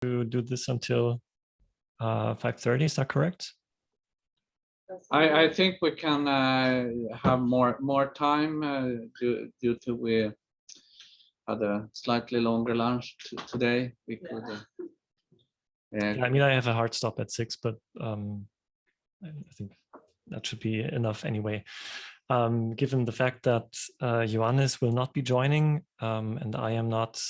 to do this until 5:30. Is that correct? I think we can have more time due to we had a slightly longer lunch today. We could. Yeah, I mean, I have a hard stop at 6, but I think that should be enough anyway. Given the fact that Johannes will not be joining and I am not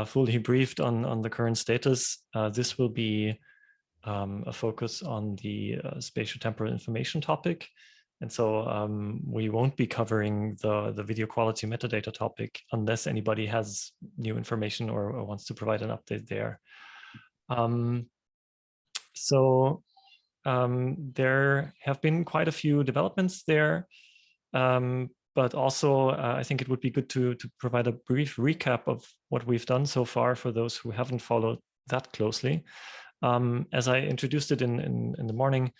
fully briefed on the current status, this will be a focus on the spatiotemporal information topic. And so we won't be covering the video quality metadata topic unless anybody has new information or wants to provide an update there. There have been quite a few developments there, but also I think it would be good to provide a brief recap of what we've done so far for those who haven't followed that closely. As I introduced it in the morning,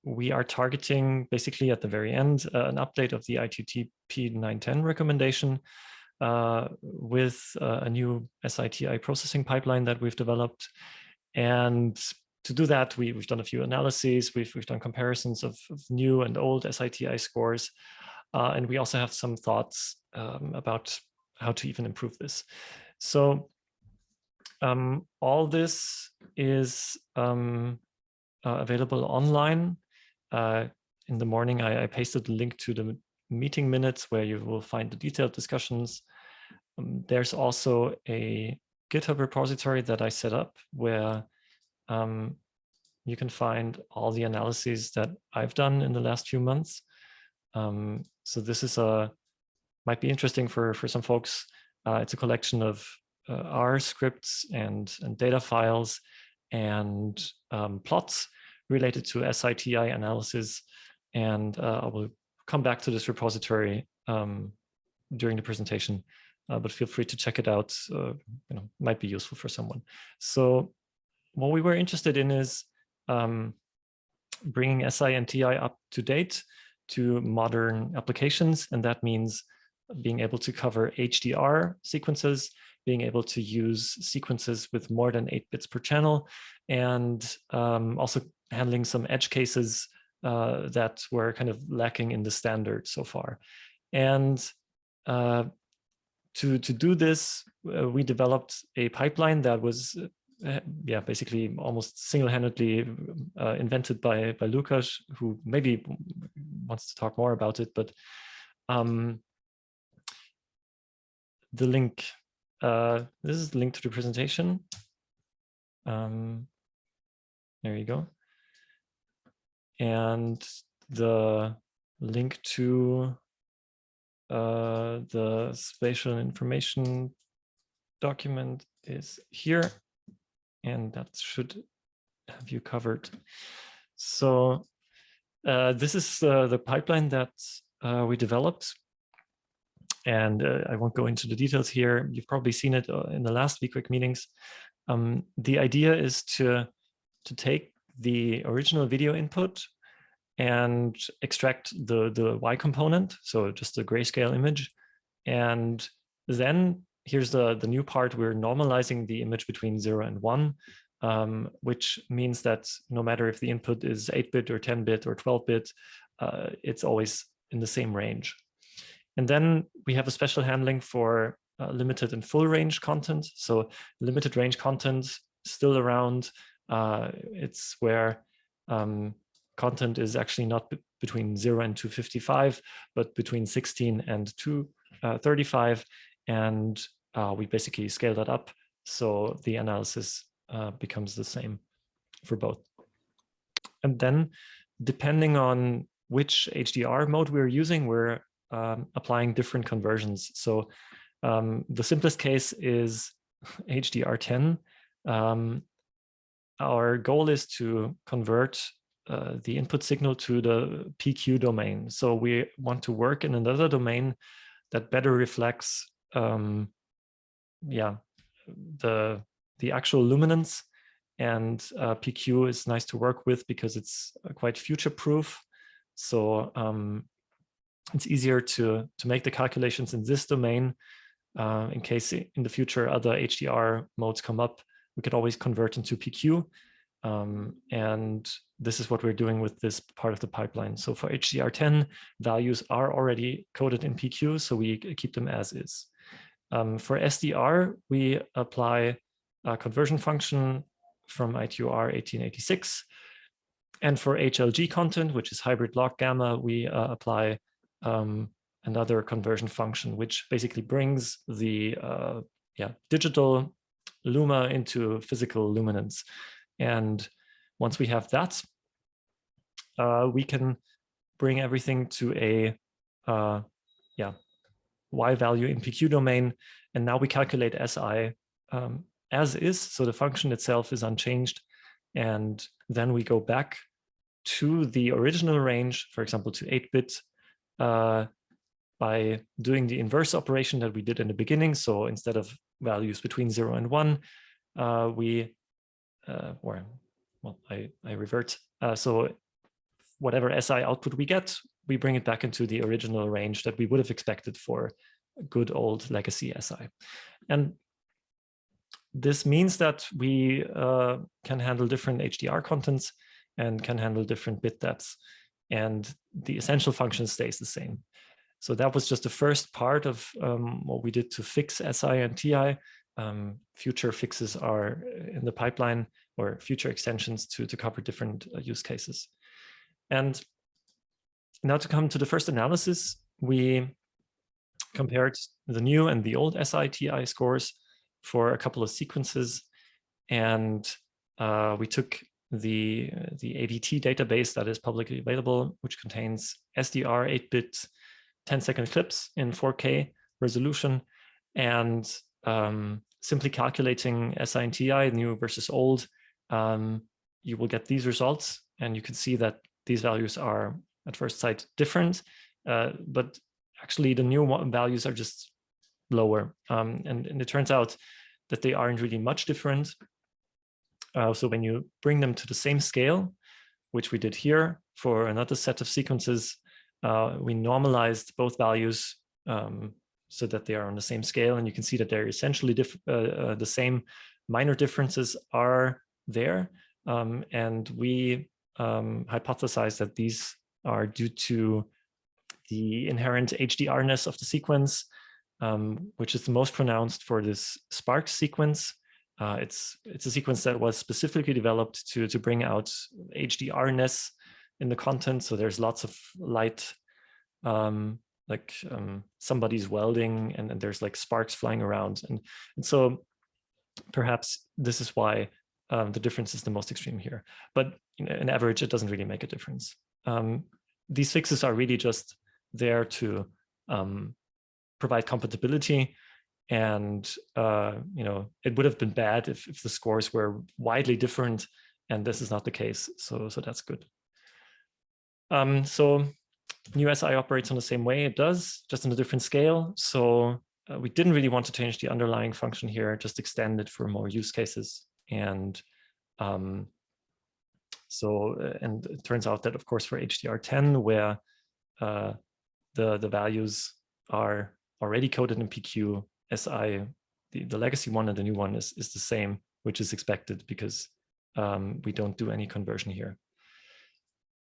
we are targeting basically at the very end an update of the ITTP 910 recommendation with a new SITI processing pipeline that we've developed. And to do that, we've done a few analyses, we've done comparisons of new and old SITI scores, and we also have some thoughts about how to even improve this. So all this is available online. In the morning, I pasted the link to the meeting minutes where you will find the detailed discussions. There's also a GitHub repository that I set up where you can find all the analyses that I've done in the last few months. So this is might be interesting for some folks. It's a collection of R scripts and data files and plots related to SITI analysis. And I will come back to this repository during the presentation, but feel free to check it out. Might be useful for someone. So what we were interested in is bringing SI and TI up to date to modern applications. And that means being able to cover HDR sequences, being able to use sequences with more than 8 bits per channel, and also handling some edge cases that were kind of lacking in the standard so far. And to do this, we developed a pipeline that was basically almost single-handedly invented by Lukas, who maybe wants to talk more about it, but the link, this is the link to the presentation. There you go. And the link to the spatial information document is here, and that should have you covered. So this is the pipeline that we developed. And I won't go into the details here. You've probably seen it in the last VQuick meetings. The idea is to take the original video input and extract the Y component, so just a grayscale image. And then here's the new part. We're normalizing the image between 0 and 1, which means that no matter if the input is 8-bit or 10-bit or 12-bit, it's always in the same range. And then we have a special handling for limited and full range content. So limited range content still around. It's where content is actually not between 0 and 255, but between 16 and 235. And we basically scale that up. So the analysis becomes the same for both. And then depending on which HDR mode we're using, we're applying different conversions. So the simplest case is HDR10. Our goal is to convert the input signal to the PQ domain. So we want to work in another domain that better reflects the actual luminance. And PQ is nice to work with because it's quite future-proof. So it's easier to make the calculations in this domain in case in the future other HDR modes come up, we could always convert into PQ. And this is what we're doing with this part of the pipeline. So for HDR10, values are already coded in PQ, so we keep them as is. For SDR, we apply a conversion function from ITUR 1886. And for HLG content, which is hybrid log gamma, we apply another conversion function, which basically brings the digital luma into physical luminance. And once we have that, we can bring everything to a Y value in PQ domain. And now we calculate SI as is. So the function itself is unchanged. And then we go back to the original range, for example, to 8-bit, by doing the inverse operation that we did in the beginning. So instead of values between 0 and 1, I revert. So whatever SI output we get, we bring it back into the original range that we would have expected for good old legacy SI. And this means that we can handle different HDR contents and can handle different bit depths. And the essential function stays the same. So that was just the first part of what we did to fix SI and TI. Future fixes are in the pipeline, or future extensions to cover different use cases. And now to come to the first analysis, we compared the new and the old SI-TI scores for a couple of sequences. And we took the ADT database that is publicly available, which contains SDR 8-bit 10-second clips in 4K resolution, and simply calculating SI and TI, new versus old, you will get these results. And you can see that these values are at first sight different, but actually the new values are just lower. And it turns out that they aren't really much different. So when you bring them to the same scale, which we did here for another set of sequences, we normalized both values so that they are on the same scale. And you can see that they're essentially the same. Minor differences are there. And we hypothesized that these are due to the inherent HDR-ness of the sequence, which is the most pronounced for this Sparks sequence. It's a sequence that was specifically developed to bring out HDR-ness in the content. So there's lots of light, like somebody's welding, and there's like sparks flying around. And so perhaps this is why the difference is the most extreme here. But in average, it doesn't really make a difference. These fixes are really just there to provide compatibility. And it would have been bad if the scores were widely different, and this is not the case. So that's good. So new SI operates on the same way it does, just on a different scale. So we didn't really want to change the underlying function here, just extend it for more use cases. And and it turns out that, of course, for HDR10, where the values are already coded in PQ, SI, the legacy one and the new one is the same, which is expected because we don't do any conversion here.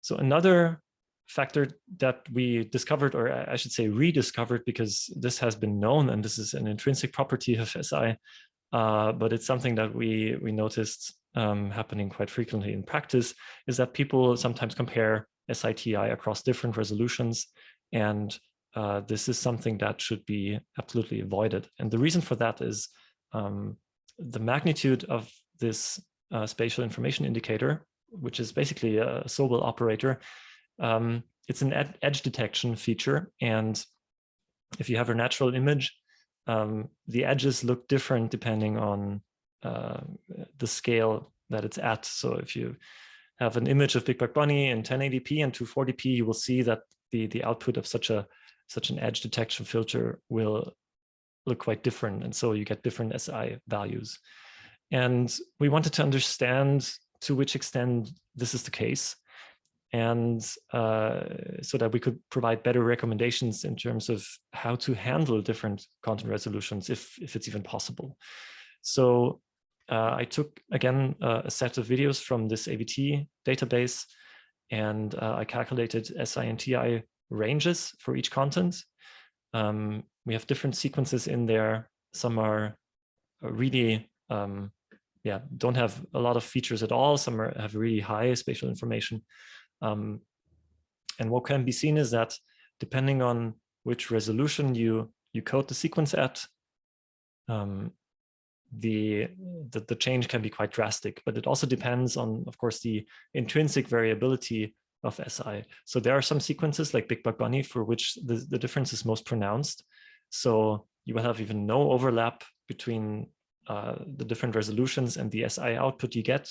So another factor that we discovered, or I should say rediscovered, because this has been known and this is an intrinsic property of SI, but it's something that we noticed happening quite frequently in practice, is that people sometimes compare SI-TI across different resolutions. And this is something that should be absolutely avoided. And the reason for that is the magnitude of this spatial information indicator, which is basically a Sobel operator. It's an edge detection feature. And if you have a natural image, the edges look different depending on the scale that it's at. So if you have an image of Big Buck Bunny in 1080p and 240p, you will see that the output of such an edge detection filter will look quite different. And so you get different SI values. And we wanted to understand to which extent this is the case. and so that we could provide better recommendations in terms of how to handle different content resolutions, if it's even possible. So I took, again, a set of videos from this AVT database, and I calculated SI and TI ranges for each content. We have different sequences in there. Some are really, don't have a lot of features at all. Some have really high spatial information. And what can be seen is that depending on which resolution you code the sequence at, the change can be quite drastic, but it also depends on, of course, the intrinsic variability of SI. So there are some sequences like Big Bug Bunny for which the difference is most pronounced. So you will have even no overlap between the different resolutions and the SI output you get.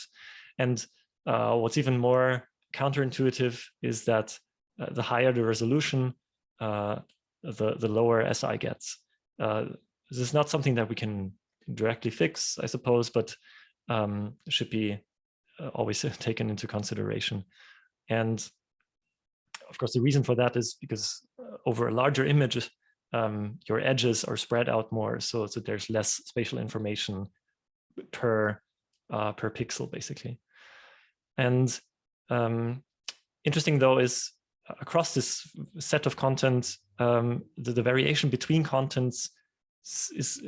And what's even more counterintuitive is that the higher the resolution, the lower SI gets. This is not something that we can directly fix, I suppose, but should be always taken into consideration. And of course, the reason for that is because over a larger image, your edges are spread out more, so there's less spatial information per pixel, basically. And interesting, though, is across this set of content, the variation between contents is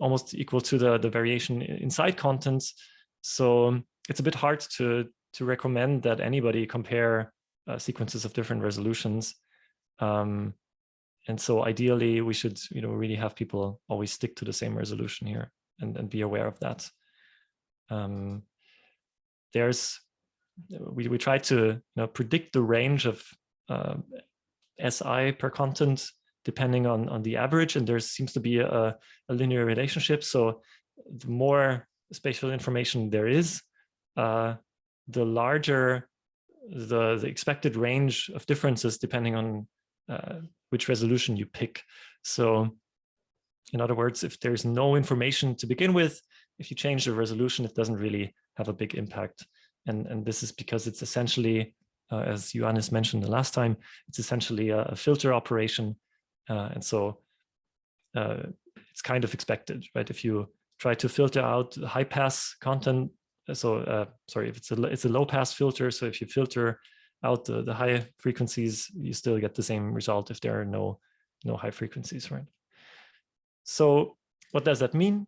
almost equal to the variation inside contents. So it's a bit hard to recommend that anybody compare sequences of different resolutions. And so ideally, we should really have people always stick to the same resolution here and be aware of that. We try to predict the range of SI per content depending on the average, and there seems to be a linear relationship. So the more spatial information there is, the larger the expected range of differences depending on which resolution you pick. So in other words, if there's no information to begin with, if you change the resolution, it doesn't really have a big impact. And this is because it's essentially, as Johannes mentioned the last time, it's essentially a filter operation. And so it's kind of expected, right? If you try to filter out high pass content, so sorry, if it's a low pass filter, so if you filter out the high frequencies, you still get the same result if there are no high frequencies, right? So what does that mean?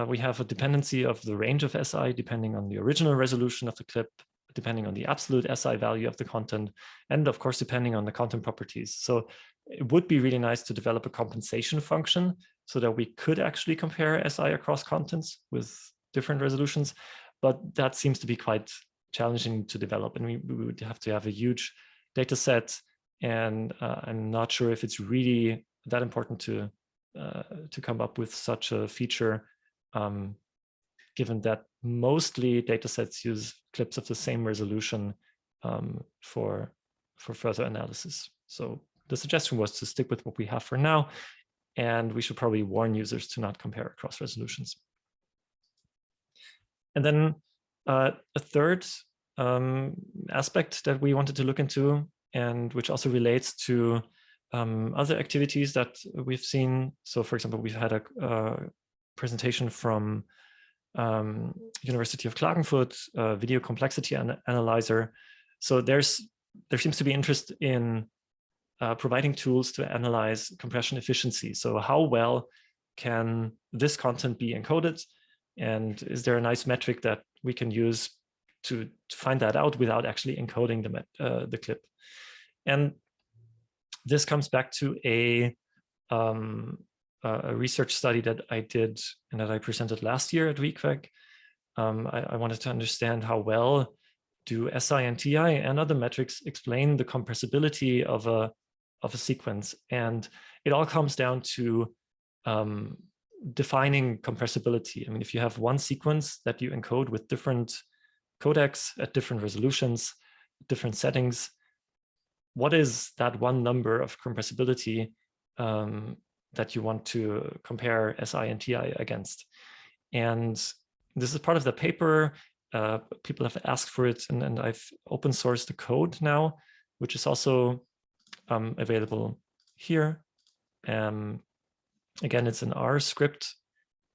We have a dependency of the range of SI depending on the original resolution of the clip, depending on the absolute SI value of the content, and of course, depending on the content properties. So it would be really nice to develop a compensation function so that we could actually compare SI across contents with different resolutions, but that seems to be quite challenging to develop, and we would have to have a huge data set, and I'm not sure if it's really that important to come up with such a feature, given that mostly datasets use clips of the same resolution for further analysis. So the suggestion was to stick with what we have for now, and we should probably warn users to not compare across resolutions. And then a third aspect that we wanted to look into, and which also relates to other activities that we've seen. So for example, we've had a presentation from University of Klagenfurt, video complexity analyzer. So there seems to be interest in providing tools to analyze compression efficiency. So how well can this content be encoded? And is there a nice metric that we can use to find that out without actually encoding the clip? And this comes back to a research study that I did and that I presented last year at WCAG. I wanted to understand how well do SI and TI and other metrics explain the compressibility of a sequence. And it all comes down to defining compressibility. I mean, if you have one sequence that you encode with different codecs at different resolutions, different settings, what is that one number of compressibility that you want to compare SI and TI against? And this is part of the paper. people have asked for it, and I've open sourced the code now, which is also available here. Again, it's an R script,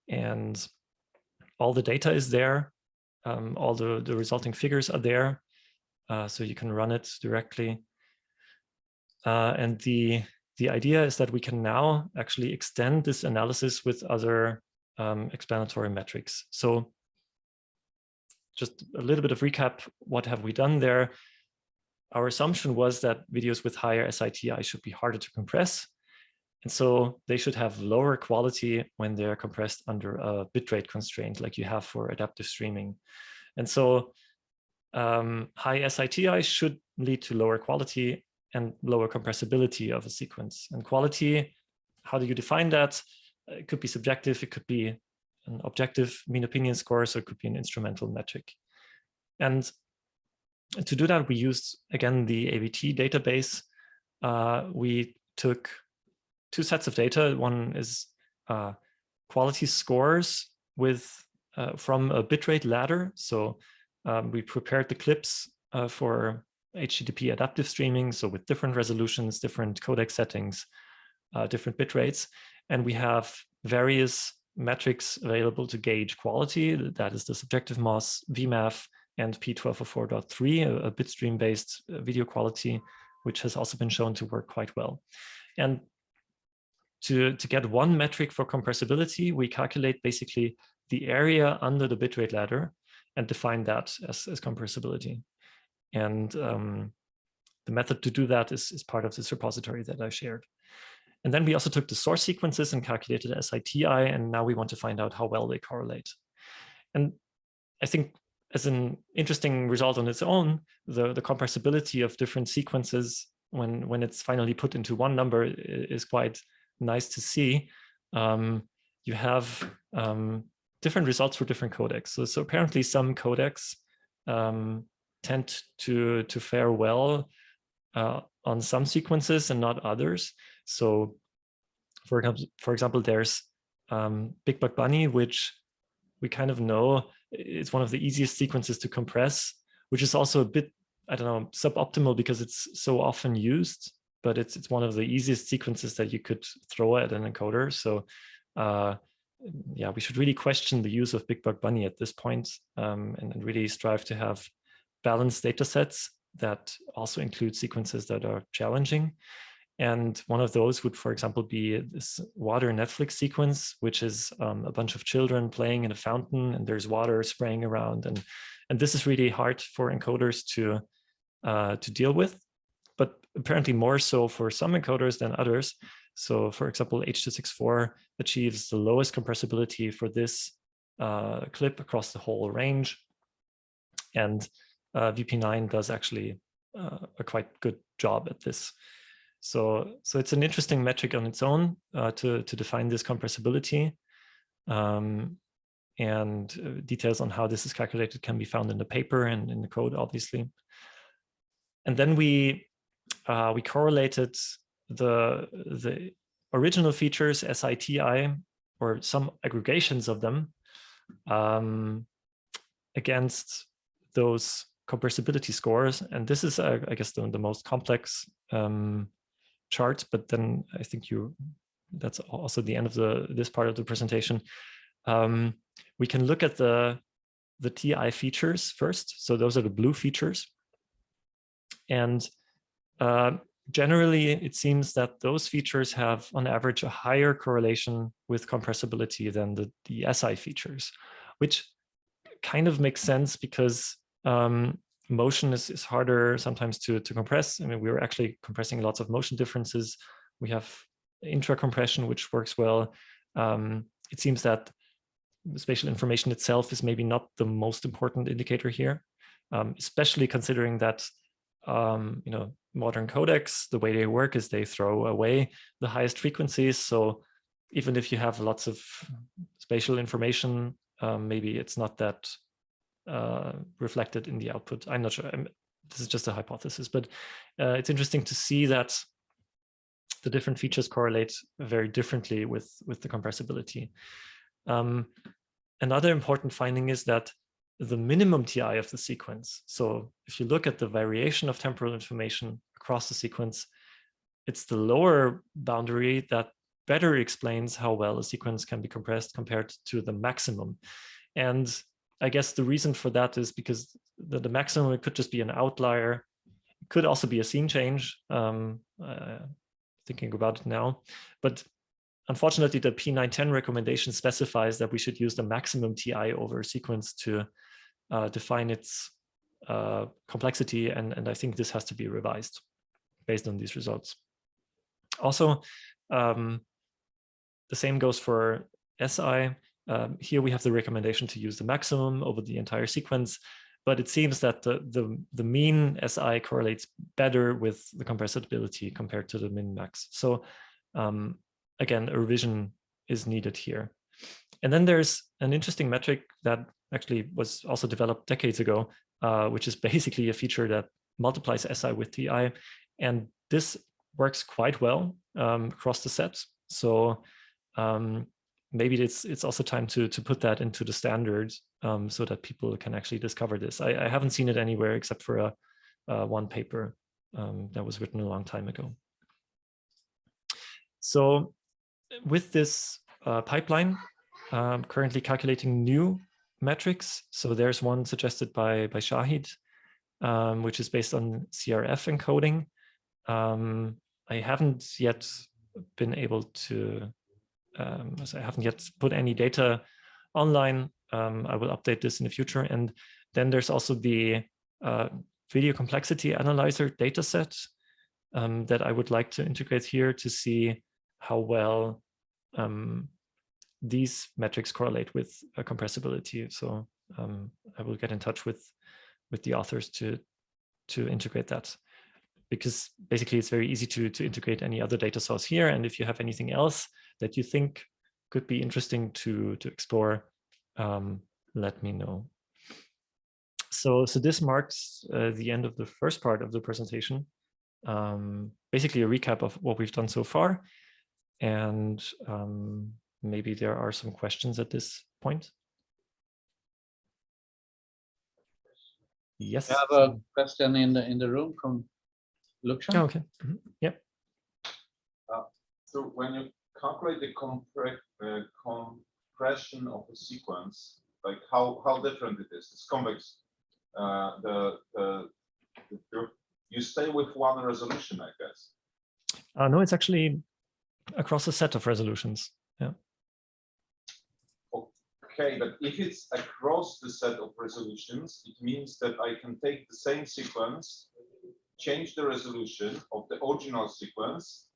and all the data is there. All the resulting figures are there, so you can run it directly. And the idea is that we can now actually extend this analysis with other explanatory metrics. So just a little bit of recap, what have we done there? Our assumption was that videos with higher SITI should be harder to compress. And so they should have lower quality when they're compressed under a bitrate constraint like you have for adaptive streaming. And so high SITI should lead to lower quality and lower compressibility of a sequence. And quality, how do you define that? It could be subjective, it could be an objective mean opinion score, so it could be an instrumental metric. And to do that, we used, again, the AVT database. We took two sets of data. One is quality scores with from a bitrate ladder. So we prepared the clips for HTTP adaptive streaming, so with different resolutions, different codec settings, different bit rates. And we have various metrics available to gauge quality. That is the subjective MOS, VMAF, and P1204.3, a bitstream-based video quality, which has also been shown to work quite well. And to get one metric for compressibility, we calculate basically the area under the bitrate ladder and define that as compressibility. And the method to do that is part of this repository that I shared. And then we also took the source sequences and calculated SITI, and now we want to find out how well they correlate. And I think as an interesting result on its own, the compressibility of different sequences when it's finally put into one number is quite nice to see. You have different results for different codecs. So apparently some codecs tend to fare well on some sequences and not others. So for example, there's Big Buck Bunny, which we kind of know it's one of the easiest sequences to compress, which is also a bit, I don't know, suboptimal because it's so often used, but it's one of the easiest sequences that you could throw at an encoder. So yeah, we should really question the use of Big Buck Bunny at this point, and really strive to have balanced data sets that also include sequences that are challenging. And one of those would, for example, be this water Netflix sequence, which is a bunch of children playing in a fountain and there's water spraying around. And this is really hard for encoders to deal with, but apparently more so for some encoders than others. So for example, H.264 achieves the lowest compressibility for this clip across the whole range. And VP9 does actually a quite good job at this. So it's an interesting metric on its own to define this compressibility. And details on how this is calculated can be found in the paper and in the code, obviously. And then we correlated the original features, SITI, or some aggregations of them, against those compressibility scores. And this is, I guess, the most complex chart, but then I think that's also the end of this part of the presentation. We can look at the TI features first. So those are the blue features. And generally, it seems that those features have, on average, a higher correlation with compressibility than the SI features, which kind of makes sense because motion is harder sometimes to compress. I mean, we were actually compressing lots of motion differences. We have intra-compression, which works well. It seems that the spatial information itself is maybe not the most important indicator here, especially considering that modern codecs, the way they work is they throw away the highest frequencies. So even if you have lots of spatial information, maybe it's not that reflected in the output. I'm not sure. This is just a hypothesis, but it's interesting to see that the different features correlate very differently with the compressibility. Another important finding is that the minimum TI of the sequence. So if you look at the variation of temporal information across the sequence, it's the lower boundary that better explains how well a sequence can be compressed compared to the maximum. And I guess the reason for that is because the maximum, it could just be an outlier. It could also be a scene change, thinking about it now. But unfortunately, the P910 recommendation specifies that we should use the maximum TI over a sequence to define its complexity. And I think this has to be revised based on these results. Also, the same goes for SI. Here we have the recommendation to use the maximum over the entire sequence, but it seems that the mean SI correlates better with the compressibility compared to the min-max. So again, a revision is needed here. And then there's an interesting metric that actually was also developed decades ago, which is basically a feature that multiplies SI with TI. And this works quite well across the set. So maybe it's also time to put that into the standards so that people can actually discover this. I haven't seen it anywhere except for one paper that was written a long time ago. So with this pipeline, currently calculating new metrics. So there's one suggested by Shahid, which is based on CRF encoding. I haven't yet been able to, so I haven't yet put any data online. I will update this in the future. And then there's also the video complexity analyzer dataset that I would like to integrate here to see how well these metrics correlate with compressibility. So I will get in touch with the authors to integrate that, because basically it's very easy to integrate any other data source here. And if you have anything else that you think could be interesting to explore, let me know. So this marks the end of the first part of the presentation. Basically a recap of what we've done so far. And maybe there are some questions at this point. Yes. I have a question in the room from Lukshan. Oh, okay. Mm-hmm. Yep. So when you calculate the compression of a sequence, like how different it is? It's convex. You stay with one resolution, I guess. No, it's actually across a set of resolutions. Yeah. Okay, but if it's across the set of resolutions, it means that I can take the same sequence, change the resolution of the original sequence.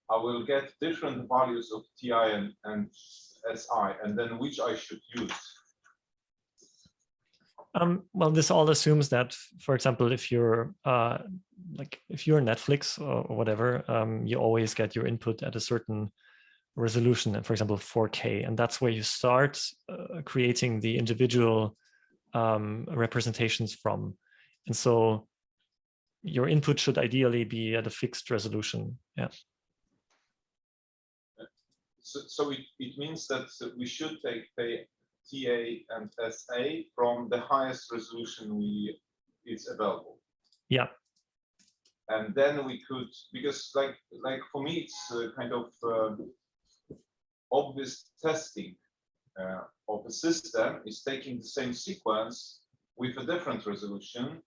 I will get different values of TI and SI, and then which I should use. Well, this all assumes that, for example, if you're if you're Netflix or whatever, you always get your input at a certain resolution, and for example 4K, and that's where you start creating the individual representations from. And so your input should ideally be at a fixed resolution. Yeah. So it means that we should take TA and SA from the highest resolution is available. Yeah. And then we could, because like for me, it's kind of obvious testing of a system is taking the same sequence with a different resolution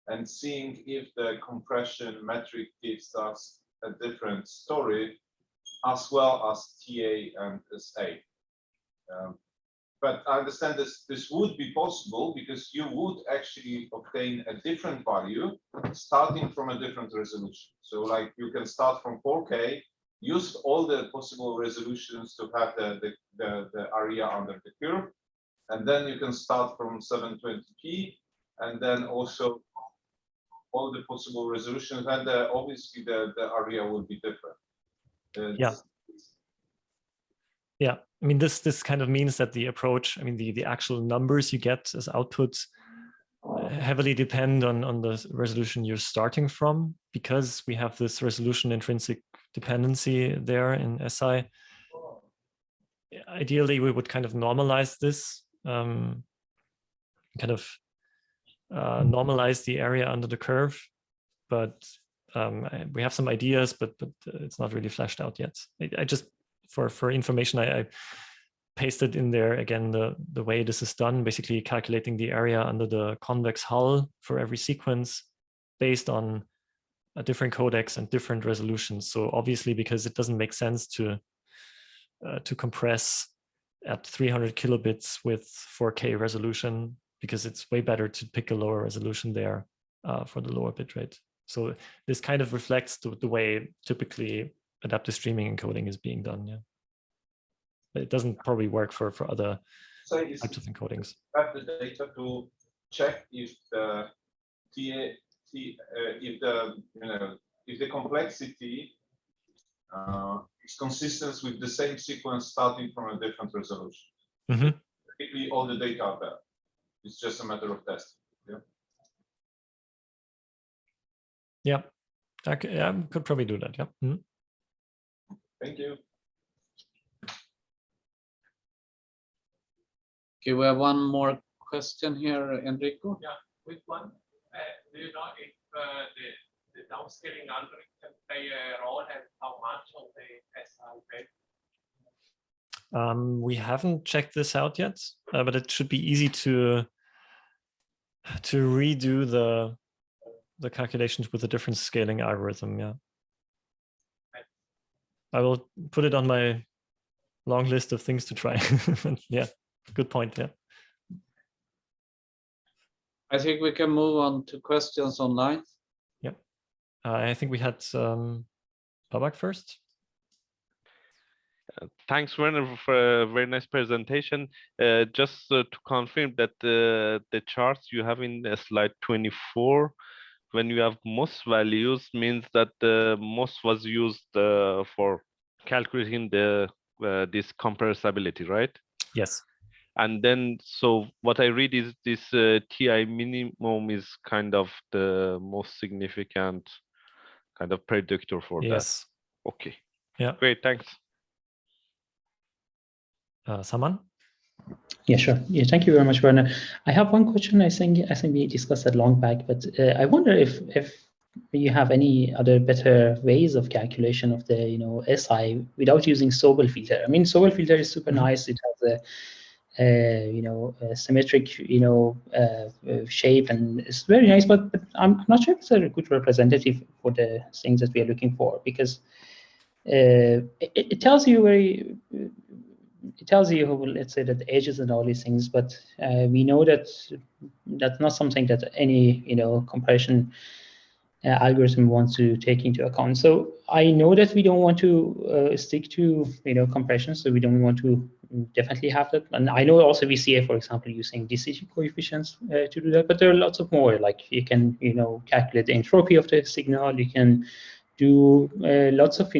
and seeing if the compression metric gives us a different story, as well as TA and SA. But I understand this would be possible because you would actually obtain a different value starting from a different resolution. So like you can start from 4K, use all the possible resolutions to have the area under the curve, and then you can start from 720p, and then also all the possible resolutions, and obviously the area will be different. Yeah. Yeah, I mean, this kind of means that the approach, I mean, the actual numbers you get as outputs heavily depend on the resolution you're starting from, because we have this resolution intrinsic dependency there in SI. Ideally, we would kind of normalize this kind of normalize the area under the curve, but we have some ideas, but it's not really fleshed out yet. I just, for information, I pasted in there again the way this is done, basically calculating the area under the convex hull for every sequence based on a different codecs and different resolutions. So obviously, because it doesn't make sense to compress at 300 kilobits with 4K resolution, because it's way better to pick a lower resolution there for the lower bitrate. So this kind of reflects the way typically adaptive streaming encoding is being done. Yeah, but it doesn't probably work for other types of encodings. Have the data to check if the if the complexity is consistent with the same sequence starting from a different resolution. Mm-hmm. Typically, all the data are there. It's just a matter of testing. Yeah. Yeah, I could probably do that. Yeah. Mm-hmm. Thank you. Okay, we have one more question here, Enrico. Yeah, quick one. Do you know if the downscaling algorithm can play a role and how much of the SI bed? We haven't checked this out yet, but it should be easy to redo the calculations with a different scaling algorithm. Yeah, I will put it on my long list of things to try. Yeah, good point. Yeah, I think we can move on to questions online. yeah. I think we had Babak first. Thanks, Werner, for a very nice presentation. Just to confirm that the charts you have in slide 24, when you have most values, means that the most was used for calculating the this comparability, right? Yes. And then, so what I read is this TI minimum is kind of the most significant kind of predictor for Yes. that. Okay. Yeah. Great. Thanks. Saman? Yeah, sure. Yeah, thank you very much, Werner. I have one question. I think we discussed that long back, but I wonder if you have any other better ways of calculation of the SI without using Sobel filter. I mean, Sobel filter is super nice. It has a symmetric shape, and it's very nice. But I'm not sure if it's a good representative for the things that we are looking for, because it tells you very. It tells you, let's say, that the edges and all these things, but we know that that's not something that any compression algorithm wants to take into account. So I know that we don't want to stick to compression, so we don't want to definitely have that. And I know also VCA, for example, using decision coefficients to do that, but there are lots of more. Like you can calculate the entropy of the signal. You can do lots of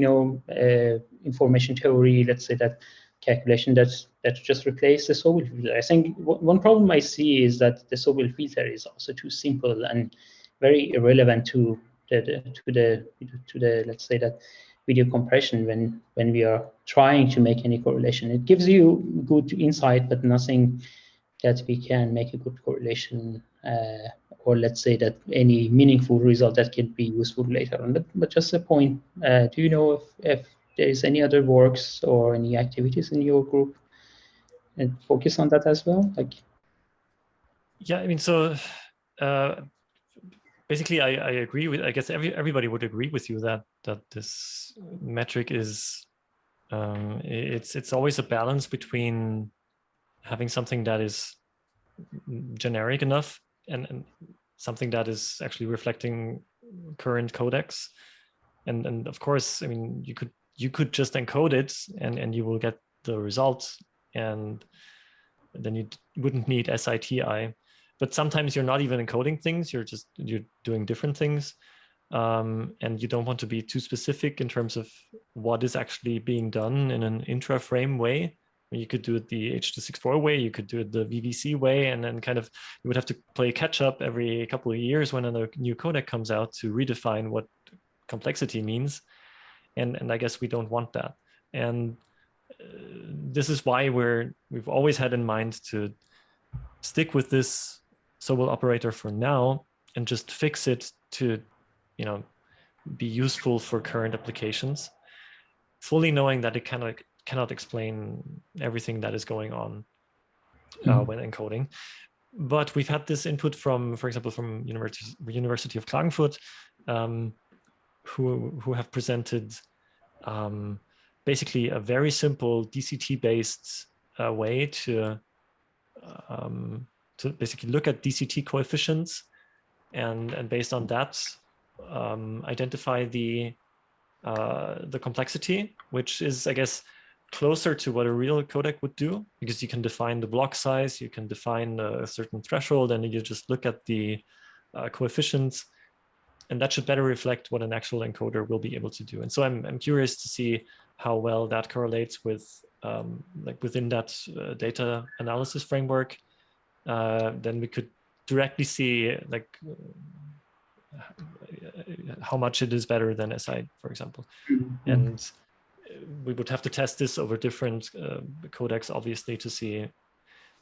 information theory. Let's say that calculation that just replace the Sobel filter. I think one problem I see is that the Sobel filter is also too simple and very irrelevant to the let's say that video compression when we are trying to make any correlation. It gives you good insight, but nothing that we can make a good correlation or let's say that any meaningful result that can be useful later on. But just a point. Do you know if there is any other works or any activities in your group and focus on that as well? Like, yeah, I mean, so basically, I agree with. I guess everybody would agree with you that this metric is it's always a balance between having something that is generic enough and something that is actually reflecting current codecs, and of course, I mean, you could just encode it and you will get the results, and then you wouldn't need SITI. But sometimes you're not even encoding things, you're doing different things. And you don't want to be too specific in terms of what is actually being done in an intra-frame way. You could do it the H.264 way, you could do it the VVC way, and then kind of you would have to play catch up every couple of years when a new codec comes out to redefine what complexity means. And I guess we don't want that. And this is why we've always had in mind to stick with this Sobel operator for now and just fix it to, you know, be useful for current applications, fully knowing that it cannot explain everything that is going on when encoding. But we've had this input from, for example, from University of Klagenfurt, who have presented basically a very simple DCT-based way to basically look at DCT coefficients and based on that identify the complexity, which is, I guess, closer to what a real codec would do, because you can define the block size, you can define a certain threshold, and you just look at the coefficients, and that should better reflect what an actual encoder will be able to do. And so I'm curious to see how well that correlates with like within that data analysis framework. Then we could directly see like how much it is better than SI, for example. And we would have to test this over different codecs, obviously, to see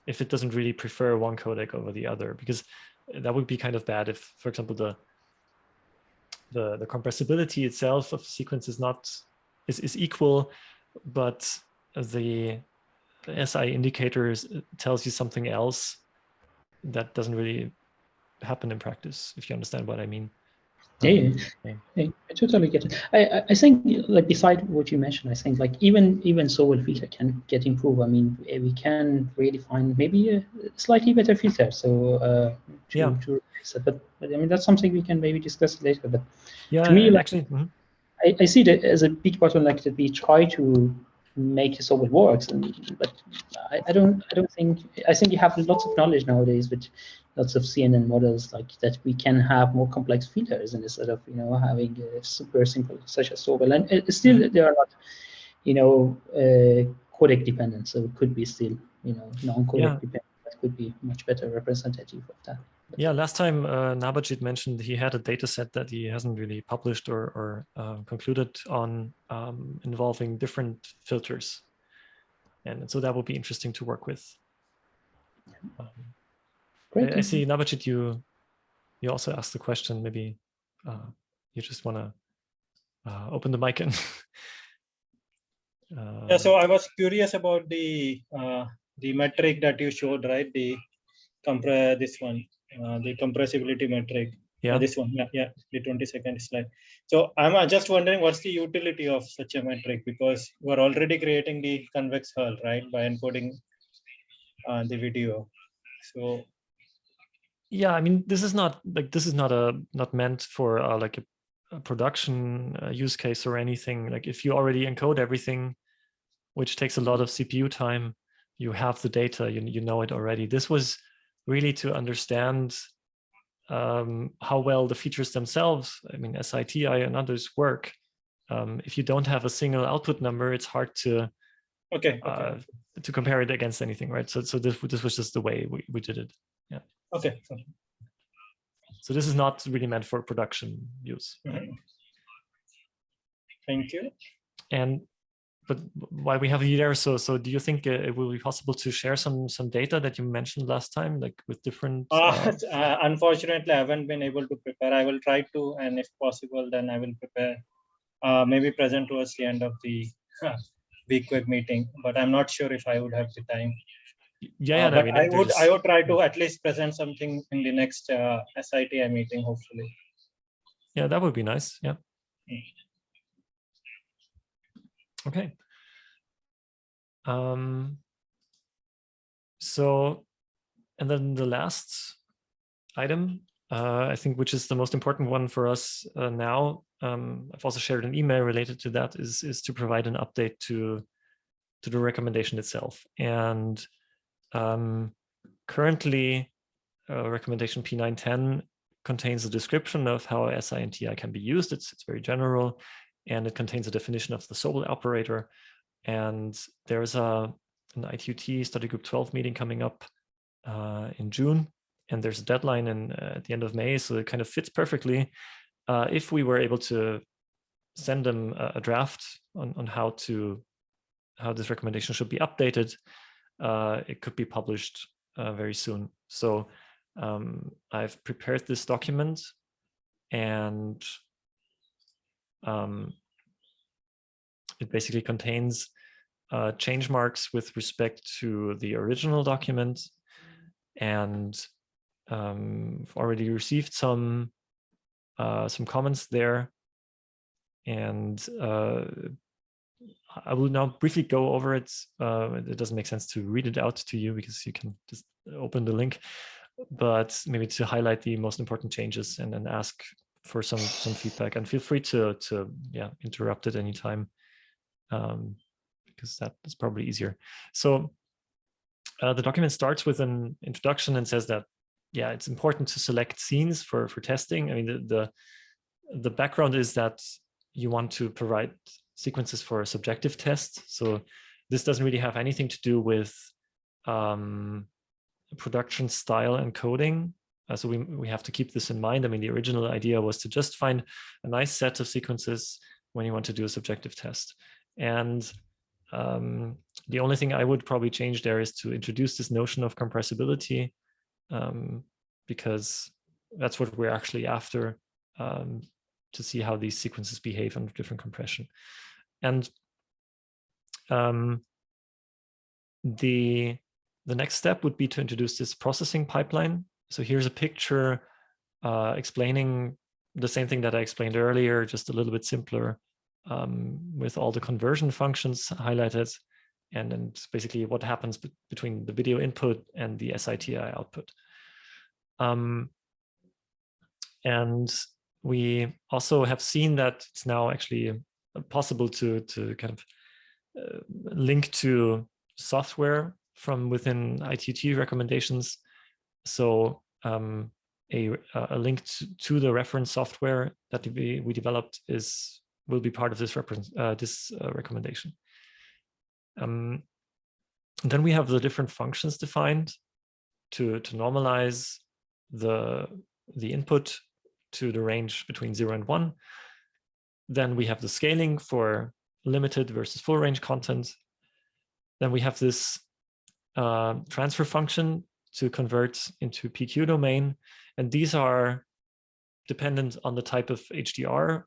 if it doesn't really prefer one codec over the other, because that would be kind of bad if, for example, the compressibility itself of the sequence is equal, but the SI indicators tells you something else that doesn't really happen in practice, if you understand what I mean. Yeah, I totally get it. I think, like, beside what you mentioned, I think like even Sobel filter can get improved. I mean, we can really find maybe a slightly better filter. So to replace it. But I mean, that's something we can maybe discuss later. But yeah, to me, like, actually, I see that as a big bottleneck that we try to make Sobel works, but I think you have lots of knowledge nowadays with lots of CNN models like that. We can have more complex filters instead of having a super simple such as Sobel, and still they are not codec dependent, so it could be still non-codec dependent. That could be much better representative of that. Yeah, last time Nabajit mentioned he had a data set that he hasn't really published or concluded on involving different filters. And so that will be interesting to work with. Great. I see, Nabajit, you also asked the question. Maybe you just want to open the mic and... Yeah, so I was curious about the metric that you showed, right? The this one. The compressibility metric. Yeah. This one. Yeah, the 20-second slide. So I'm just wondering what's the utility of such a metric, because we're already creating the convex hull, right, by encoding the video. So yeah, I mean, this is not meant for like a production use case or anything. Like if you already encode everything, which takes a lot of CPU time, you have the data, you know it already. This was really to understand how well the features themselves, I mean, SITI and others work. If you don't have a single output number, it's hard to to compare it against anything, right? So this was just the way we did it. Yeah. Okay. So this is not really meant for production use. Thank you. But while we have you there, so do you think it will be possible to share some data that you mentioned last time, like with different? Unfortunately, I haven't been able to prepare. I will try to, and if possible, then I will prepare. Maybe present towards the end of the week web meeting, but I'm not sure if I would have the time. Yeah, but I would try to at least present something in the next SITI meeting, hopefully. Yeah, that would be nice. Yeah. Okay. So, and then the last item, I think, which is the most important one for us now, I've also shared an email related to that, is to provide an update to the recommendation itself. And currently, recommendation P910 contains a description of how SI and TI can be used. It's very general, and it contains a definition of the Sobel operator. And there's an ITUT study group 12 meeting coming up in June, and there's a deadline at the end of May, so it kind of fits perfectly. If we were able to send them a draft on how this recommendation should be updated, it could be published very soon. So I've prepared this document, and it basically contains change marks with respect to the original document, and I've already received some comments there, and I will now briefly go over it. It doesn't make sense to read it out to you because you can just open the link, but maybe to highlight the most important changes and then ask for some feedback, and feel free to interrupt at any time, because that is probably easier. So the document starts with an introduction and says that, yeah, it's important to select scenes for testing. I mean, the background is that you want to provide sequences for a subjective test. So this doesn't really have anything to do with production style encoding. So we have to keep this in mind. I mean, the original idea was to just find a nice set of sequences when you want to do a subjective test. And the only thing I would probably change there is to introduce this notion of compressibility, because that's what we're actually after, to see how these sequences behave under different compression. And the next step would be to introduce this processing pipeline. So here's a picture explaining the same thing that I explained earlier, just a little bit simpler, with all the conversion functions highlighted, and then basically what happens between the video input and the SITI output. And we also have seen that it's now actually possible to kind of link to software from within ITT recommendations. So a link to the reference software that we developed will be part of this recommendation. Then we have the different functions defined to normalize the input to the range between 0 and 1. Then we have the scaling for limited versus full range content. Then we have this transfer function to convert into PQ domain. And these are dependent on the type of HDR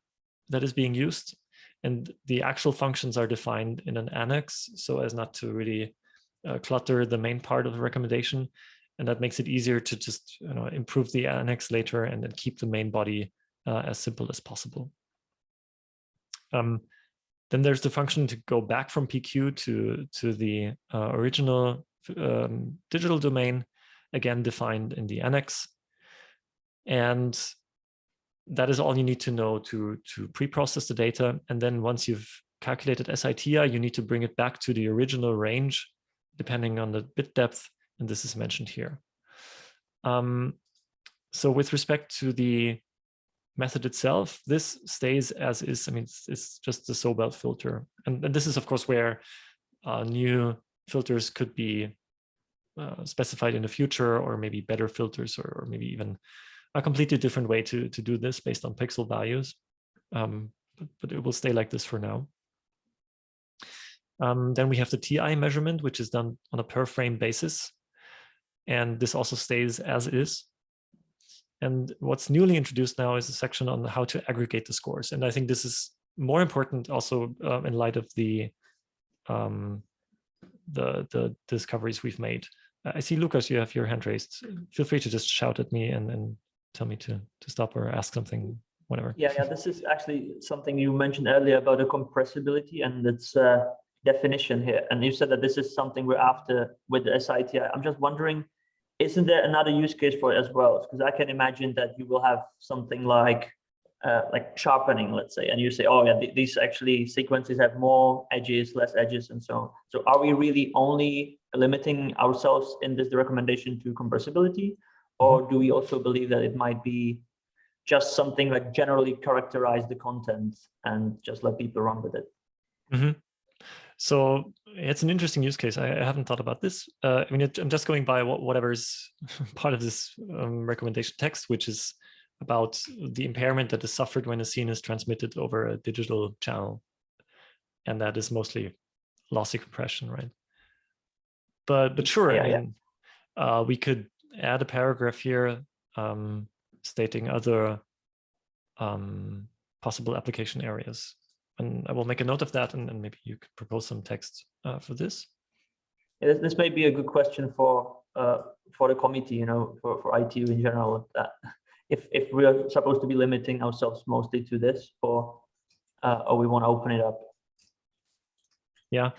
that is being used. And the actual functions are defined in an annex so as not to really clutter the main part of the recommendation. And that makes it easier to just improve the annex later and then keep the main body as simple as possible. Then there's the function to go back from PQ to the original digital domain, again defined in the annex. And that is all you need to know to pre-process the data. And then once you've calculated SITI, you need to bring it back to the original range, depending on the bit depth. And this is mentioned here. So with respect to the method itself, this stays as is. I mean, it's just the Sobel filter. And this is, of course, where new filters could be specified in the future, or maybe better filters, or maybe even a completely different way to do this based on pixel values. But it will stay like this for now. Then we have the TI measurement, which is done on a per frame basis. And this also stays as is. And what's newly introduced now is a section on how to aggregate the scores. And I think this is more important also in light of the discoveries we've made. I see, Lucas, you have your hand raised. Feel free to just shout at me and tell me to stop or ask something, whatever. Yeah, this is actually something you mentioned earlier about the compressibility and its definition here. And you said that this is something we're after with the SITI. I'm just wondering, isn't there another use case for it as well? Because I can imagine that you will have something like sharpening, let's say, and you say, oh yeah, these actually sequences have more edges, less edges, and so on. So are we really only limiting ourselves in this recommendation to compressibility, or do we also believe that it might be just something like generally characterize the content and just let people run with it? Mm-hmm. So it's an interesting use case. I haven't thought about this. I mean, I'm just going by whatever's part of this recommendation text, which is about the impairment that is suffered when a scene is transmitted over a digital channel. And that is mostly lossy compression, right? But sure, I mean, we could add a paragraph here stating other possible application areas. And I will make a note of that, and maybe you could propose some text for this. Yeah, this may be a good question for the committee, for ITU in general. That if we're supposed to be limiting ourselves mostly to this, or we want to open it up. Yeah,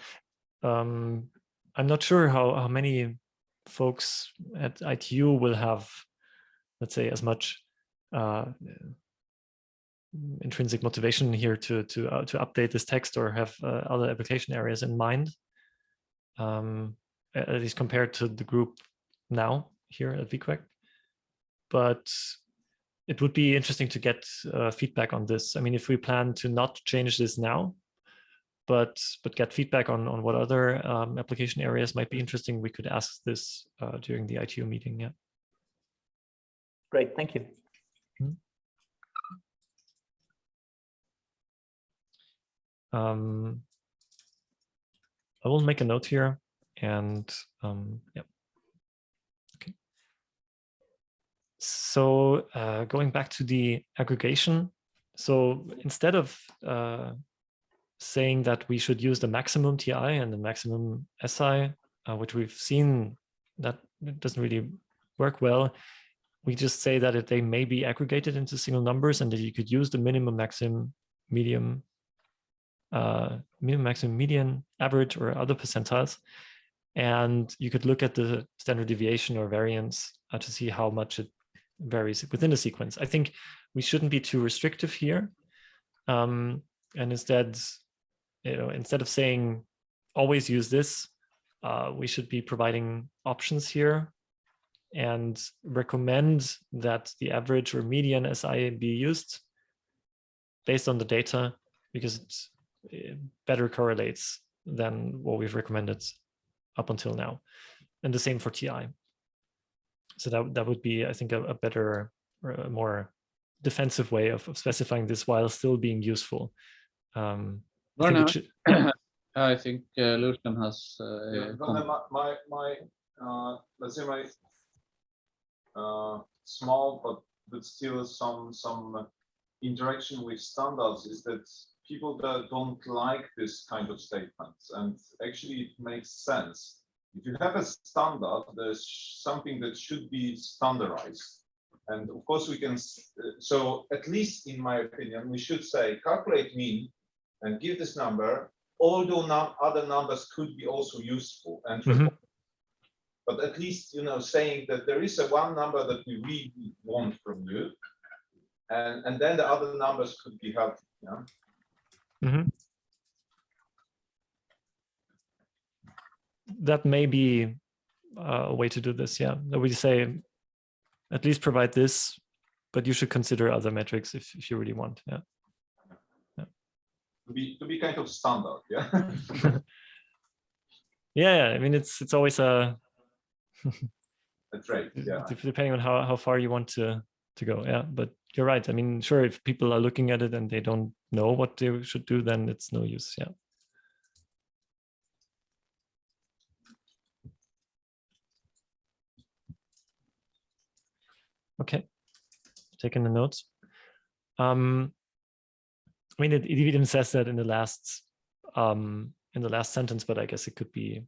I'm not sure how many folks at ITU will have, let's say, as much intrinsic motivation here to update this text or have other application areas in mind, at least compared to the group now here at VQuack. But it would be interesting to get feedback on this. I mean, if we plan to not change this now, but get feedback on what other application areas might be interesting, we could ask this during the ITU meeting. Yeah. Great, thank you. I will make a note here, and yeah. Okay. So going back to the aggregation. So instead of saying that we should use the maximum TI and the maximum SI, which we've seen that it doesn't really work well, we just say that they may be aggregated into single numbers, and that you could use the minimum, maximum, median, median, average, or other percentiles, and you could look at the standard deviation or variance to see how much it varies within the sequence. I think we shouldn't be too restrictive here, and instead, instead of saying always use this, we should be providing options here and recommend that the average or median SI be used based on the data, because it better correlates than what we've recommended up until now. And the same for TI. So that would be, I think, a better or a more defensive way of specifying this while still being useful. I think Lucian has let's say my small but still some interaction with standards is that people that don't like this kind of statements, and actually it makes sense. If you have a standard, there's something that should be standardized. And of course we can, so at least in my opinion, we should say calculate mean and give this number, although other numbers could be also useful. And but at least, saying that there is a one number that we really want from you, and then the other numbers could be helpful. Yeah. That may be a way to do this. Yeah, that we say at least provide this, but you should consider other metrics if you really want. Yeah. To be kind of standard. Yeah. Yeah. I mean, it's always a trade. Yeah. Depending on how far you want to go. Yeah, but you're right. I mean, sure, if people are looking at it and they don't know what they should do, then it's no use. Yeah. Okay, taking the notes. I mean, it even says that in the last sentence, but I guess it could be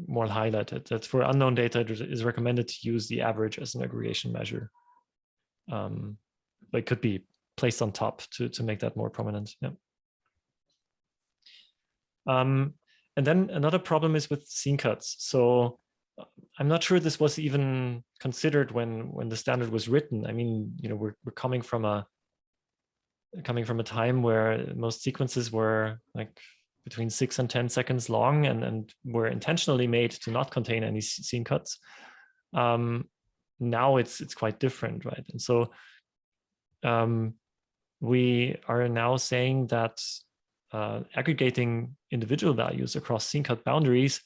more highlighted. That for unknown data, it is recommended to use the average as an aggregation measure. But it could be placed on top to make that more prominent. Yeah. And then another problem is with scene cuts. So I'm not sure this was even considered when the standard was written. I mean, we're coming from a time where most sequences were like between 6 and 10 seconds long, and were intentionally made to not contain any scene cuts. Now it's quite different, right? And so we are now saying that aggregating individual values across scene cut boundaries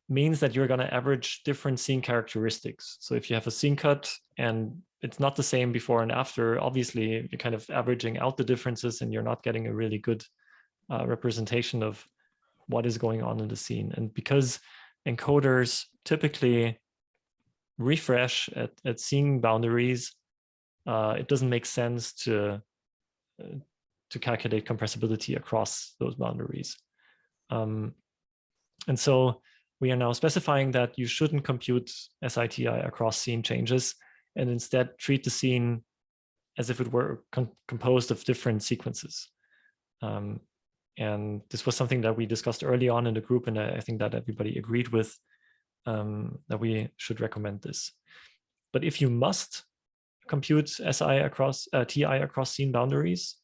means that you're going to average different scene characteristics. So if you have a scene cut and it's not the same before and after, obviously you're kind of averaging out the differences and you're not getting a really good representation of what is going on in the scene. And because encoders typically refresh at seeing boundaries, it doesn't make sense to calculate compressibility across those boundaries. And so we are now specifying that you shouldn't compute SITI across scene changes, and instead treat the scene as if it were composed of different sequences. And this was something that we discussed early on in the group, and I think that everybody agreed with, that we should recommend this. But if you must compute TI across scene boundaries,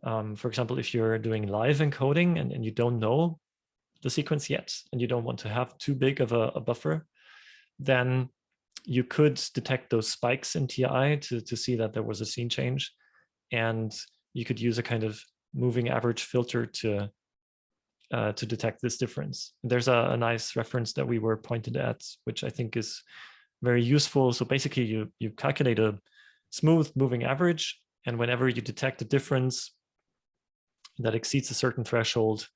for example, if you're doing live encoding and you don't know the sequence yet, and you don't want to have too big of a buffer, then you could detect those spikes in TI to see that there was a scene change, and you could use a kind of moving average filter to detect this difference. There's a nice reference that we were pointed at, which I think is very useful. So basically, you calculate a smooth moving average, and whenever you detect a difference that exceeds a certain threshold,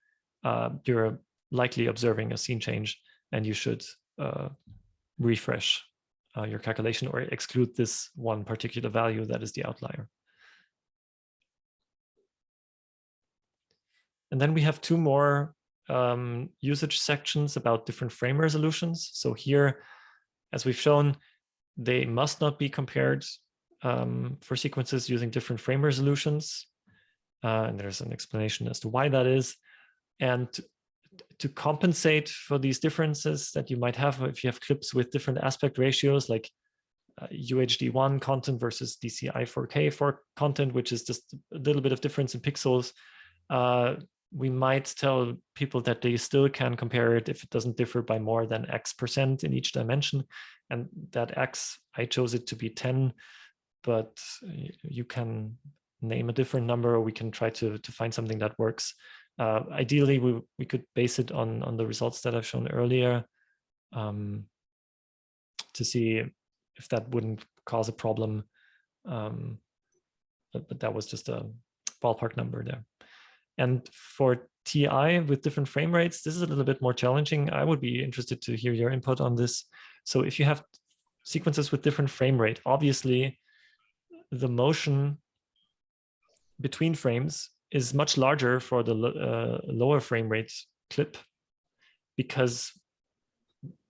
you're likely observing a scene change, and you should refresh your calculation or exclude this one particular value that is the outlier. And then we have two more usage sections about different frame resolutions. So here, as we've shown, they must not be compared for sequences using different frame resolutions. And there's an explanation as to why that is. And to compensate for these differences that you might have if you have clips with different aspect ratios, like UHD1 content versus DCI 4K for content, which is just a little bit of difference in pixels, we might tell people that they still can compare it if it doesn't differ by more than X% in each dimension. And that X, I chose it to be 10, but you can name a different number, or we can try to find something that works. Ideally, we could base it on the results that I've shown earlier, to see if that wouldn't cause a problem. But that was just a ballpark number there. And for TI with different frame rates, this is a little bit more challenging. I would be interested to hear your input on this. So if you have sequences with different frame rate, obviously the motion between frames is much larger for the lower frame rate clip, because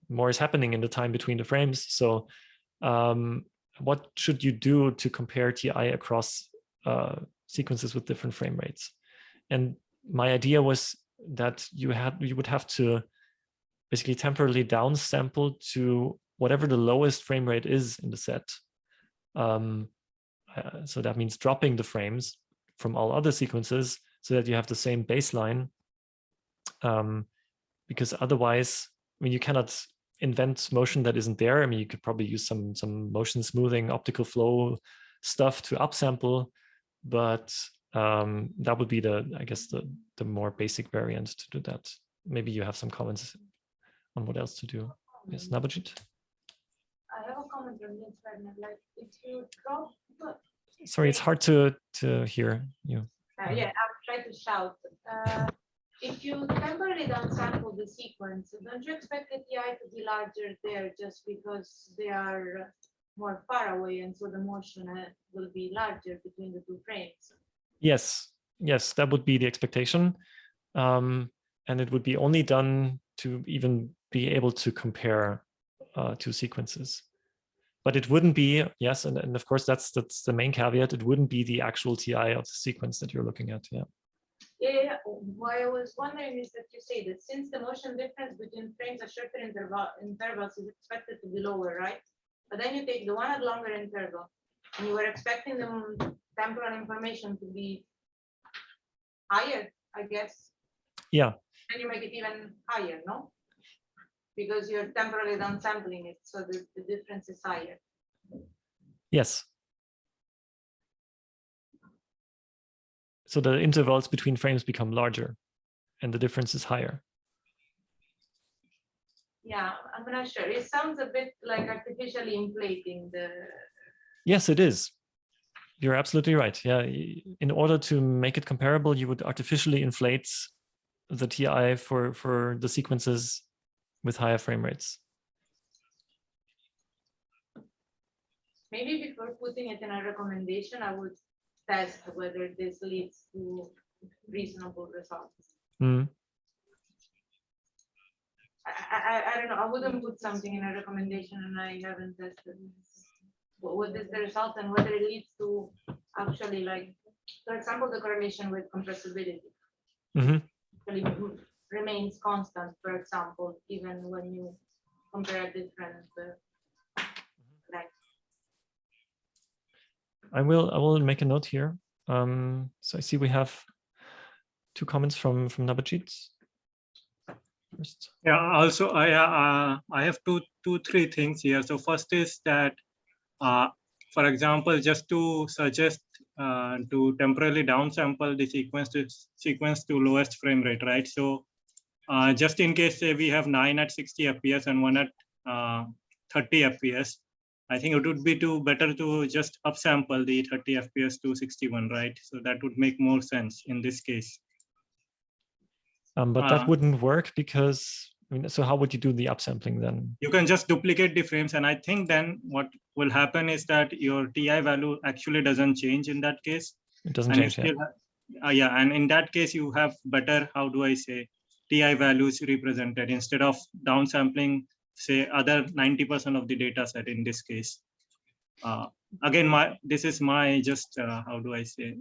more is happening in the time between the frames. So what should you do to compare TI across sequences with different frame rates? And my idea was that you would have to basically temporarily downsample to whatever the lowest frame rate is in the set. So that means dropping the frames from all other sequences so that you have the same baseline. Because otherwise, I mean, you cannot invent motion that isn't there. I mean, you could probably use some motion smoothing, optical flow stuff to upsample, but that would be I guess the more basic variant to do that. Maybe you have some comments on what else to do. Yes, Nabajit? I have a comment on this, like if you drop Sorry, it's hard to hear you. yeah, I'll try to shout. If you temporarily downsample the sequence, don't you expect the TI to be larger there just because they are more far away, and so the motion will be larger between the two frames? Yes, that would be the expectation. And it would be only done to even be able to compare two sequences. But it wouldn't be, yes, and of course that's the main caveat, it wouldn't be the actual TI of the sequence that you're looking at, yeah. Yeah. What I was wondering is that you say that since the motion difference between frames at shorter intervals is expected to be lower, right? But then you take the one at longer interval, and you were expecting the temporal information to be higher, I guess. Yeah. And you make it even higher, no? Because you're temporarily downsampling it, so the difference is higher. Yes. So the intervals between frames become larger, and the difference is higher. Yeah, I'm not sure. It sounds a bit like artificially inflating the. Yes, it is. You're absolutely right. Yeah, in order to make it comparable, you would artificially inflate the TI for the sequences with higher frame rates. maybe before putting it in a recommendation, I would test whether this leads to reasonable results. Mm. I don't know, I wouldn't put something in a recommendation and I haven't tested what is the result and whether it leads to actually, like, for example, the correlation with compressibility actually remains constant, for example, even when you compare different I will make a note here. So I see we have 2 comments from Nabajit. First. Yeah, also I have three things here. So first is that, for example, just to suggest to temporarily downsample the sequence to lowest frame rate, right? So just in case, say we have 9 at 60 FPS and 1 at 30 FPS, I think it would be better to just upsample the 30 FPS to 61, right? So that would make more sense in this case. But that wouldn't work because, I mean, so how would you do the upsampling then? You can just duplicate the frames, and I think then what will happen is that your TI value actually doesn't change in that case. It doesn't and change, yeah, and in that case you have better, how do I say, TI values represented instead of downsampling, say, other 90% of the data set in this case. Again, this is my just, how do I say,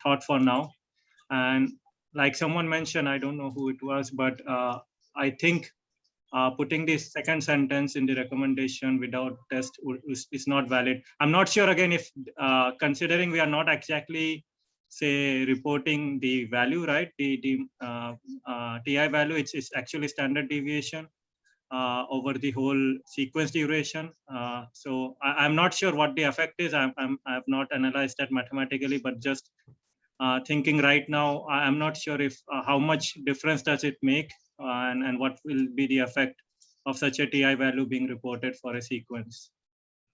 thought for now. And like someone mentioned, I don't know who it was, but I think putting this second sentence in the recommendation without test is not valid. I'm not sure, again, if considering we are not exactly, say, reporting the value, right? The TI value, it's actually standard deviation over the whole sequence duration. So I'm not sure what the effect is. I have not analyzed that mathematically, but just thinking right now, I'm not sure if how much difference does it make and what will be the effect of such a TI value being reported for a sequence.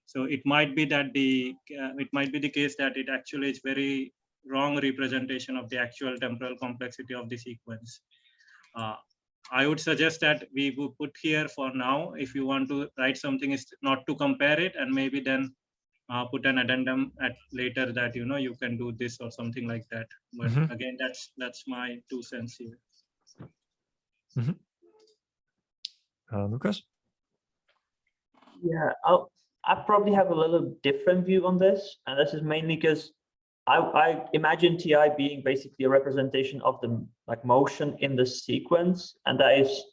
So it might be that it might be the case that it actually is very wrong representation of the actual temporal complexity of the sequence. I would suggest that we would put here for now, if you want to write something, is not to compare it, and maybe then put an addendum at later that, you know, you can do this or something like that. But again, that's my 2 cents here. Lucas? Yeah, I probably have a little different view on this, and this is mainly because I imagine TI being basically a representation of the motion in the sequence, and that is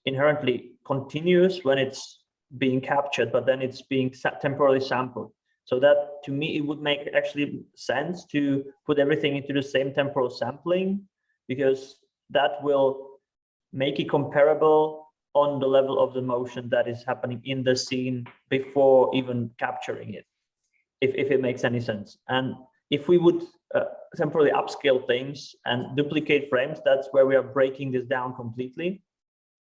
inherently continuous when it's being captured, but then it's being temporarily sampled. So that, to me, it would make actually sense to put everything into the same temporal sampling, because that will make it comparable on the level of the motion that is happening in the scene before even capturing it, if it makes any sense. And if we would temporarily upscale things and duplicate frames, that's where we are breaking this down completely.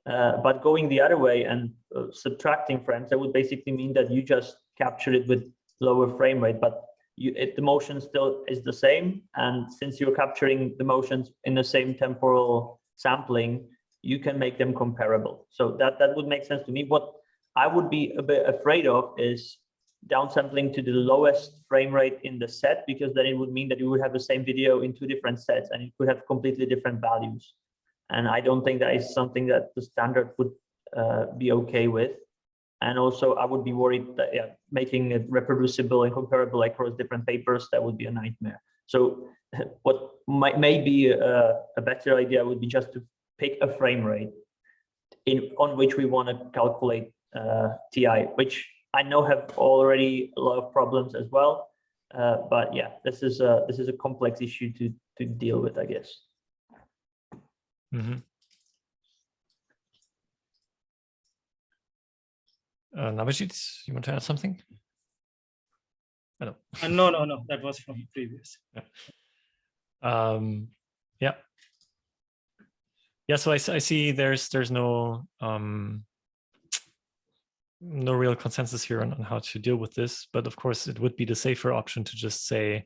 But going the other way and subtracting frames, that would basically mean that you just capture it with lower frame rate, but the motion still is the same. And since you're capturing the motions in the same temporal sampling, you can make them comparable. So that would make sense to me. What I would be a bit afraid of is downsampling to the lowest frame rate in the set, because then it would mean that you would have the same video in 2 different sets and it could have completely different values. And I don't think that is something that the standard would be okay with. And also I would be worried that making it reproducible and comparable across different papers, that would be a nightmare. So what may be a better idea would be just to pick a frame rate on which we want to calculate TI, which I know have already a lot of problems as well. But yeah, this is a complex issue to deal with, I guess. Nabajit, you want to add something? No, that was from previous. Yeah, so I see there's no no real consensus here on how to deal with this, but of course it would be the safer option to just say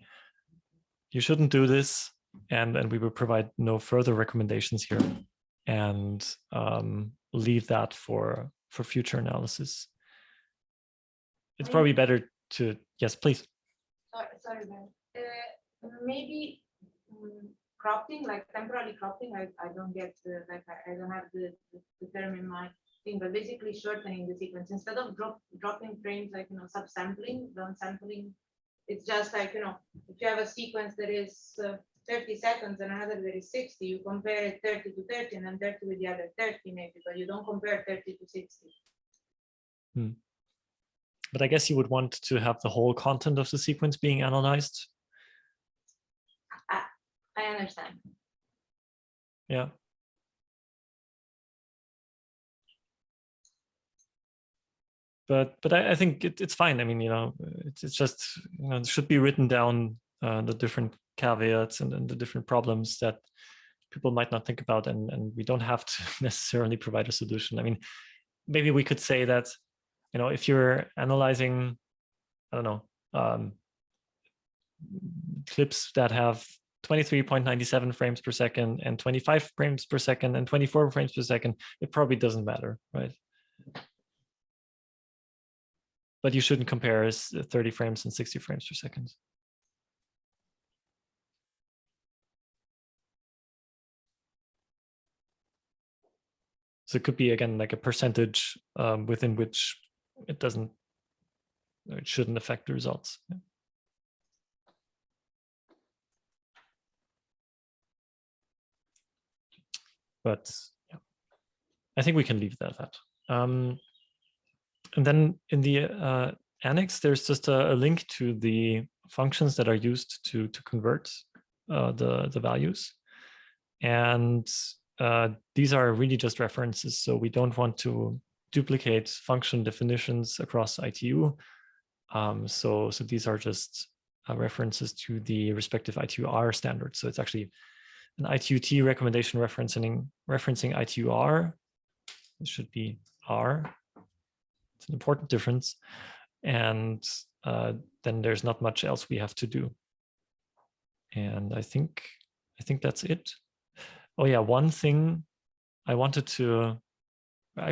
you shouldn't do this, and we will provide no further recommendations here, and leave that for future analysis. It's probably better yes, please. Sorry, Ben. Maybe cropping, like temporary cropping. I don't get I don't have the term in my thing, but basically shortening the sequence instead of dropping frames, like subsampling, downsampling. It's just like if you have a sequence that is 30 seconds and another that is 60, you compare it 30 to 30 and then 30 with the other 30 maybe, but you don't compare 30 to 60. But I guess you would want to have the whole content of the sequence being analyzed. I understand. Yeah. But I think it's fine. I mean, it's just, it should be written down, the different caveats and the different problems that people might not think about, and we don't have to necessarily provide a solution. I mean, maybe we could say that, if you're analyzing, I don't know, clips that have 23.97 frames per second and 25 frames per second and 24 frames per second, it probably doesn't matter, right? But you shouldn't compare 30 frames and 60 frames per second. So it could be, again, like a percentage within which it shouldn't affect the results. Yeah. But yeah, I think we can leave that at that. And then in the annex, there's just a link to the functions that are used to convert the values. And these are really just references. So we don't want to duplicate function definitions across ITU. So these are just references to the respective ITU-R standards. So it's actually an ITU-T recommendation referencing ITU-R. It should be R. It's an important difference. And then there's not much else we have to do. And I think that's it. Oh yeah, one thing I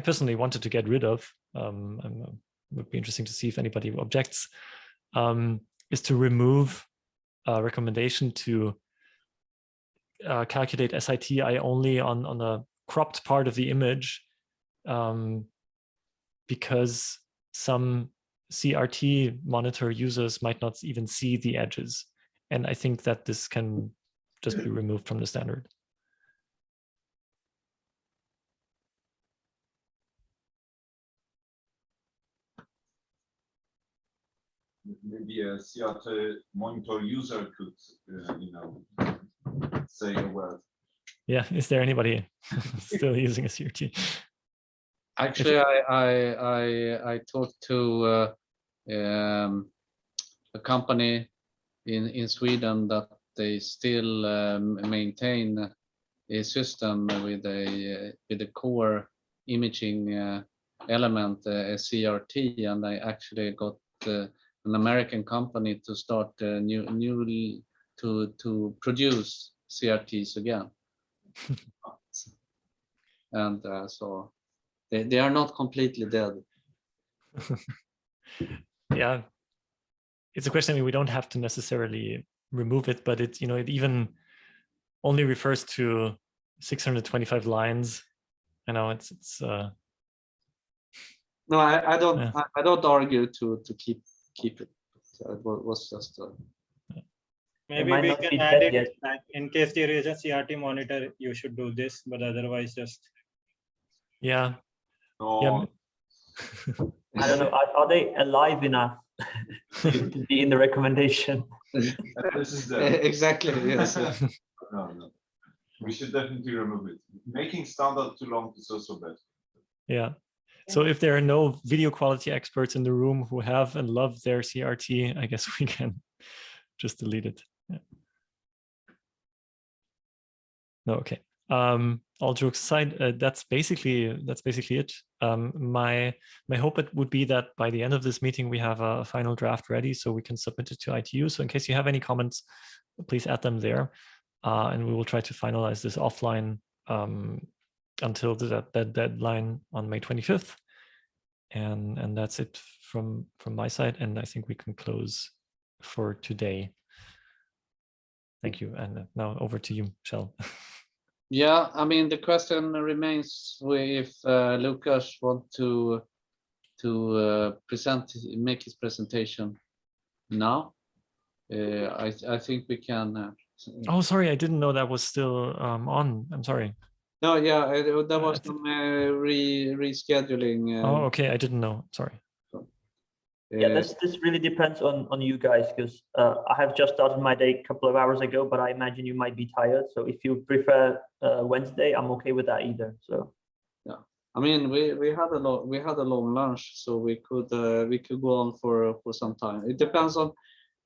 personally wanted to get rid of, would be interesting to see if anybody objects, is to remove a recommendation to calculate SITI only on a cropped part of the image, because some CRT monitor users might not even see the edges. And I think that this can just be removed from the standard. Maybe a CRT monitor user could, say a word. Yeah, is there anybody still using a CRT? Actually, I talked to a company in Sweden that they still maintain a system with a core imaging element, a CRT, and I actually got an American company to start newly to produce CRTs again. And so they are not completely dead. Yeah, it's a question. I mean, we don't have to necessarily remove it, but it even only refers to 625 lines. I know it's. No, I don't. Yeah. I don't argue to keep it. It was just. Maybe might we not be can add dead it yet. back. In case there is a CRT monitor, you should do this, but otherwise just. Yeah. No, Yeah. I don't know. Are they alive enough to be in the recommendation? this is the Exactly. Yes. no. We should definitely remove it. Making standard too long is also bad. Yeah. So if there are no video quality experts in the room who have and love their CRT, I guess we can just delete it. Yeah. No, okay. All jokes aside, that's basically it. My hope would be that by the end of this meeting we have a final draft ready, so we can submit it to ITU. So in case you have any comments, please add them there, and we will try to finalize this offline until that deadline on May 25th. and that's it from my side. And I think we can close for today. Thank you. And now over to you, Michelle. Yeah, I mean, the question remains if Lucas want to make his presentation now. I think we can. Oh, sorry, I didn't know that was still on. I'm sorry. No, yeah, there was some rescheduling. Oh, okay, I didn't know. Sorry. Yeah, this really depends on you guys, because I have just started my day a couple of hours ago, but I imagine you might be tired. So if you prefer Wednesday, I'm okay with that either. So yeah, I mean, we had a long lunch, so we could go on for some time. It depends on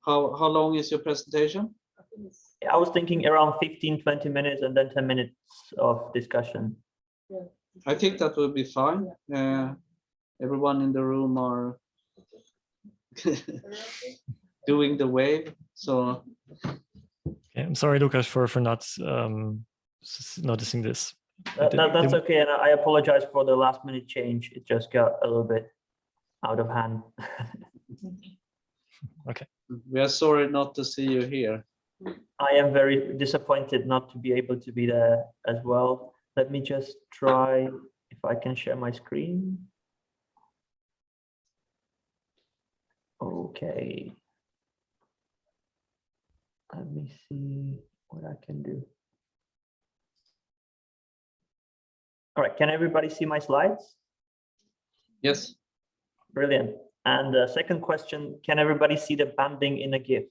how long is your presentation. I was thinking around 15-20 minutes and then 10 minutes of discussion. I think that will be fine. Everyone in the room are doing the wave, so Okay, I'm sorry, Lucas, for not noticing this. That's okay, and I apologize for the last minute change. It just got a little bit out of hand. Okay. We are sorry not to see you here. I am very disappointed not to be able to be there as well. Let me just try if I can share my screen. Okay. Let me see what I can do. All right, can everybody see my slides? Yes. Brilliant. And the second question, can everybody see the banding in a GIF?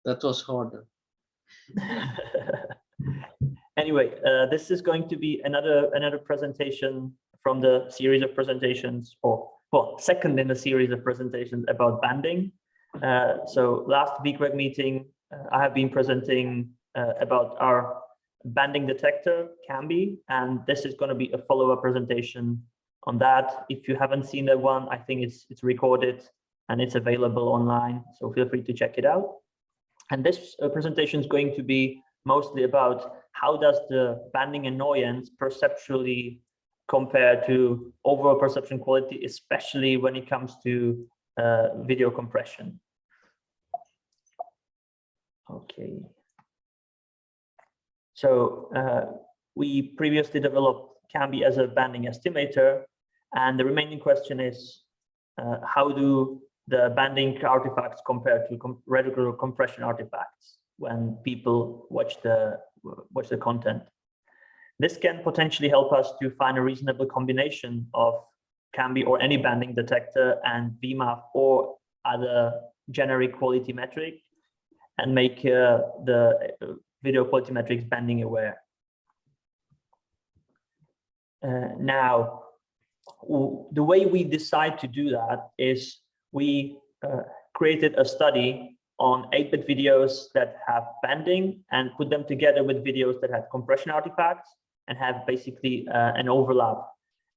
That was harder. Anyway, this is going to be another presentation from the series of presentations, or well, second in the series of presentations about banding. So last VQuack meeting, I have been presenting about our banding detector, CAMBI, and this is going to be a follow-up presentation on that. If you haven't seen that one, I think it's recorded and it's available online, so feel free to check it out. And this presentation is going to be mostly about how does the banding annoyance perceptually compare to overall perception quality, especially when it comes to video compression. Okay. So we previously developed CAMBI as a banding estimator, and the remaining question is how do the banding artifacts compare to regular compression artifacts when people watch the content. This can potentially help us to find a reasonable combination of CAMBI or any banding detector and VMAP or other generic quality metric, and make the video quality metrics banding aware. Now, the way we decide to do that is we created a study on 8-bit videos that have banding and put them together with videos that have compression artifacts and have basically an overlap.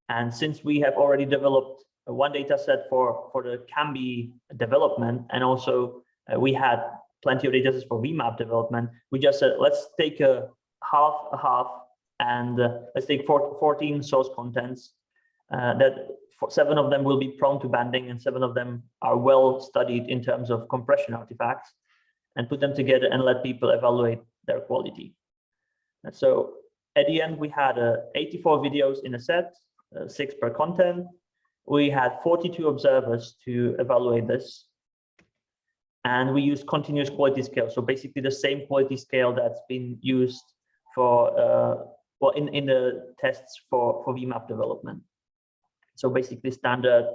And since we have already developed one data set for the CAMBI development, and also we had plenty of data sets for VMAP development, we just said, let's take a half, and let's take 14 source contents that 7 of them will be prone to banding and 7 of them are well studied in terms of compression artifacts, and put them together and let people evaluate their quality. And so at the end, we had 84 videos in a set, 6 per content. We had 42 observers to evaluate this. And we used continuous quality scale. So basically the same quality scale that's been used for, well, in the tests for VMAP development. So basically standard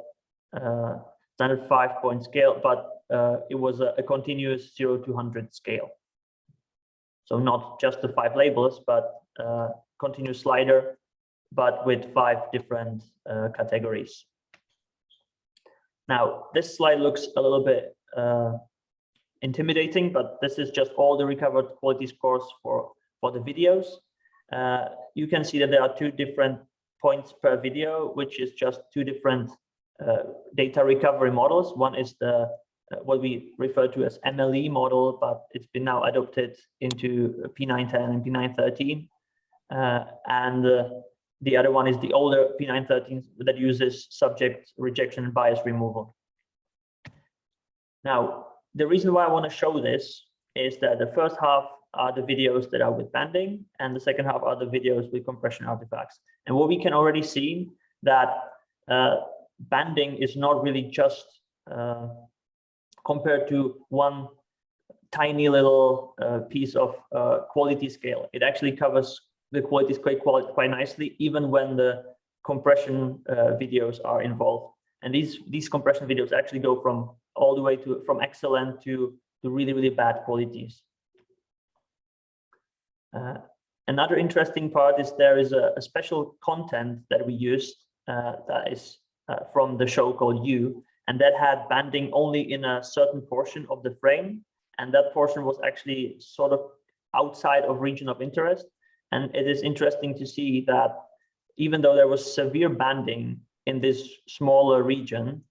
5-point scale, but it was a continuous 0 to 100 scale. So not just the 5 labels, but continuous slider, but with 5 different categories. Now, this slide looks a little bit intimidating, but this is just all the recovered quality scores for the videos. You can see that there are 2 different points per video, which is just 2 different data recovery models. One is the what we refer to as MLE model, but it's been now adopted into P910 and P913. and the other one is the older P913 that uses subject rejection and bias removal. Now, the reason why I want to show this is that the first half are the videos that are with banding, and the second half are the videos with compression artifacts. And what we can already see that banding is not really just compared to one tiny little piece of quality scale. It actually covers the quality scale quite nicely, even when the compression videos are involved. And these compression videos actually go from all the way from excellent to really, really bad qualities. Another interesting part is there is a special content that we used that is from the show called You, and that had banding only in a certain portion of the frame, and that portion was actually sort of outside of region of interest. And it is interesting to see that even though there was severe banding in this smaller region,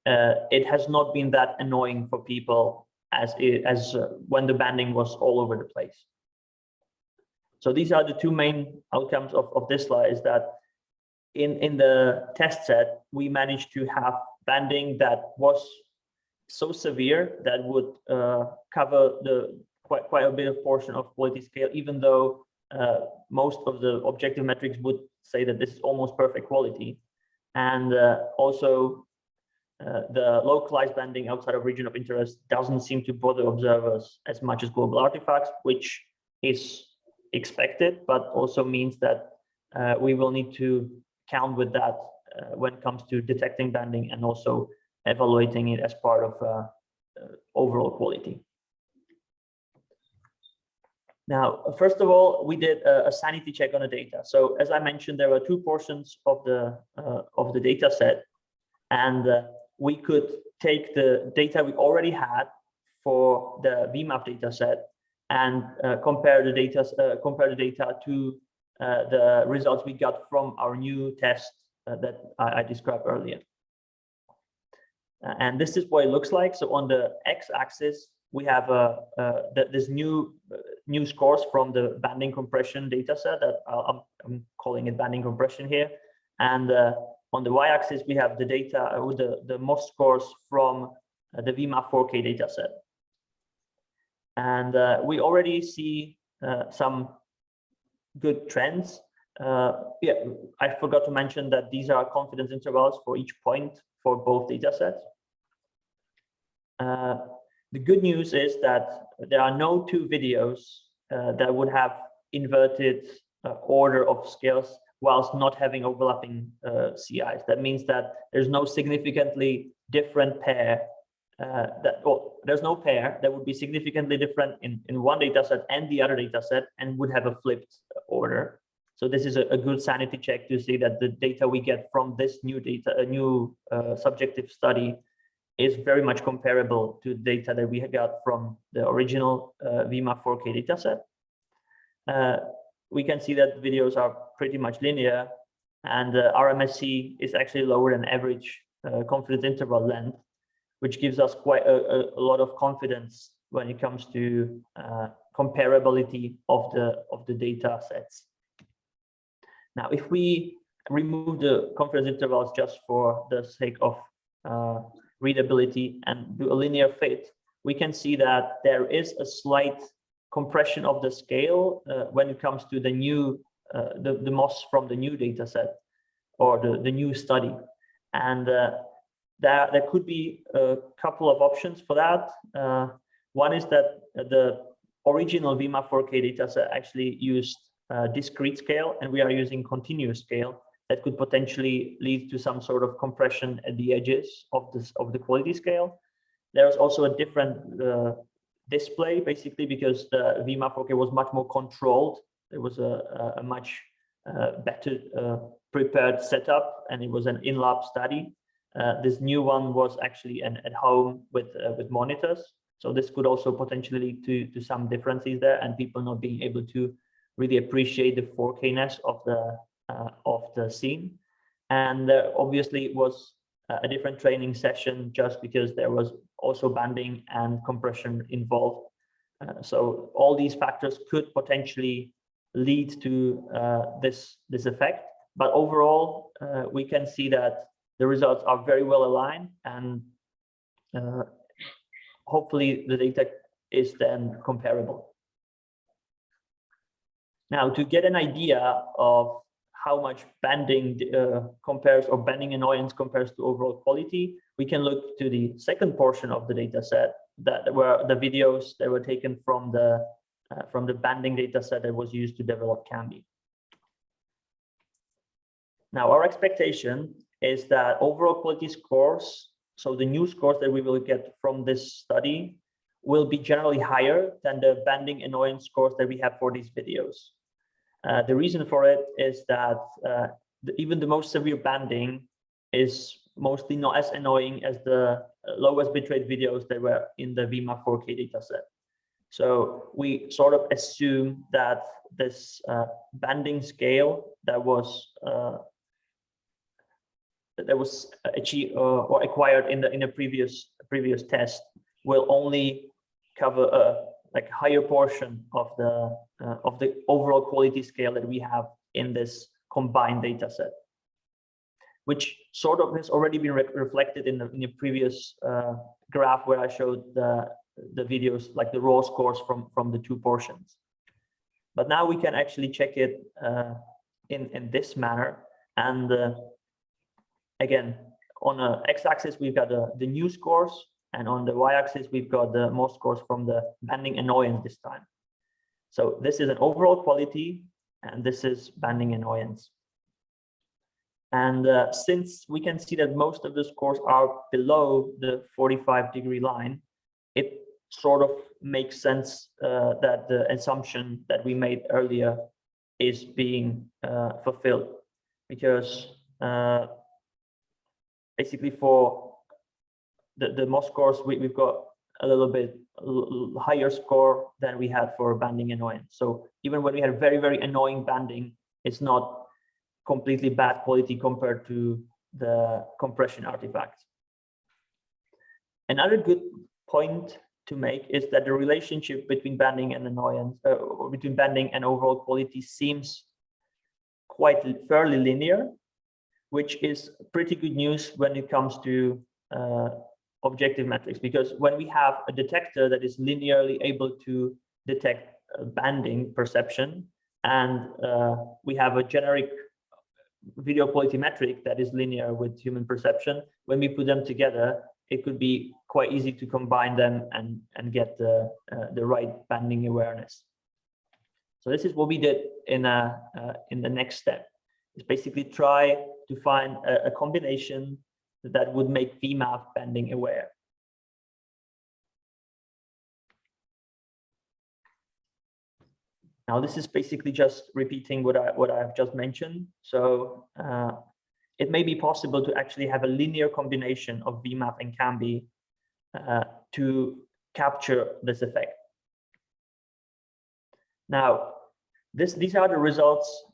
it has not been that annoying for people as when the banding was all over the place. So these are the two main outcomes of this slide, is that in the test set, we managed to have banding that was so severe that would cover the quite a bit of portion of quality scale, even though most of the objective metrics would say that this is almost perfect quality. And also the localized banding outside of region of interest doesn't seem to bother observers as much as global artifacts, which is expected, but also means that we will need to count with that when it comes to detecting banding and also evaluating it as part of overall quality. Now, first of all, we did a sanity check on the data. So as I mentioned, there were two portions of the data set, and we could take the data we already had for the VMAP data set and compare the data to the results we got from our new test that I described earlier. And this is what it looks like. So on the x-axis, we have this new scores from the banding compression data set that I'm calling it banding compression here. And on the y-axis, we have the data with the MOS scores from the VMAP 4K data set. And we already see some good trends. Yeah, I forgot to mention that these are confidence intervals for each point for both data sets. The good news is that there are no two videos that would have inverted order of scales whilst not having overlapping CIs. That means that there's no significantly different pair there's no pair that would be significantly different in one data set and the other data set and would have a flipped order. So this is a good sanity check to see that the data we get from this new subjective study is very much comparable to data that we got from the original VMAP 4K data set. We can see that videos are pretty much linear, and RMSC is actually lower than average confidence interval length, which gives us quite a lot of confidence when it comes to comparability of the data sets. Now, if we remove the confidence intervals just for the sake of readability and do a linear fit, we can see that there is a slight compression of the scale when it comes to the new the MOS from the new data set or the new study. And there could be a couple of options for that. One is that the original VMAP 4K data set actually used discrete scale, and we are using continuous scale. That could potentially lead to some sort of compression at the edges of the quality scale. There's also a different display, basically, because the VMAP 4K was much more controlled. There was a much better prepared setup, and it was an in-lab study. This new one was actually at home with monitors. So this could also potentially lead to some differences there, and people not being able to really appreciate the 4K-ness of the scene. And obviously it was a different training session just because there was also banding and compression involved. So all these factors could potentially lead to this effect. But overall, we can see that the results are very well aligned, and hopefully the data is then comparable. Now, to get an idea of how much banding compares, or banding annoyance compares to overall quality, we can look to the second portion of the data set, that were the videos that were taken from the banding data set that was used to develop CAMBI. Now, our expectation is that overall quality scores, so the new scores that we will get from this study, will be generally higher than the banding annoyance scores that we have for these videos. The reason for it is that even the most severe banding is mostly not as annoying as the lowest bitrate videos that were in the VMAP 4K dataset. So we sort of assume that this banding scale that was achieved or acquired in a previous test will only cover a higher portion of the overall quality scale that we have in this combined data set, which sort of has already been reflected in the previous graph where I showed the videos, like the raw scores from the two portions. But now we can actually check it in this manner. And again, on the x-axis, we've got the new scores, and on the y-axis, we've got the most scores from the banding annoyance this time. So this is an overall quality, and this is banding annoyance. And since we can see that most of the scores are below the 45-degree line, it sort of makes sense that the assumption that we made earlier is being fulfilled, because basically for the most scores, we've got a little bit higher score than we had for banding annoyance. So even when we had very, very annoying banding, it's not completely bad quality compared to the compression artifacts. Another good point to make is that the relationship between banding and annoyance, or between banding and overall quality, seems fairly linear, which is pretty good news when it comes to objective metrics, because when we have a detector that is linearly able to detect banding perception, and we have a generic video quality metric that is linear with human perception, when we put them together, it could be quite easy to combine them and get the right banding awareness. So this is what we did in the next step. Is basically try to find a combination that would make VMAP banding aware. Now this is basically just repeating what I've just mentioned. So it may be possible to actually have a linear combination of VMAP and CAMBI to capture this effect. Now, these are the results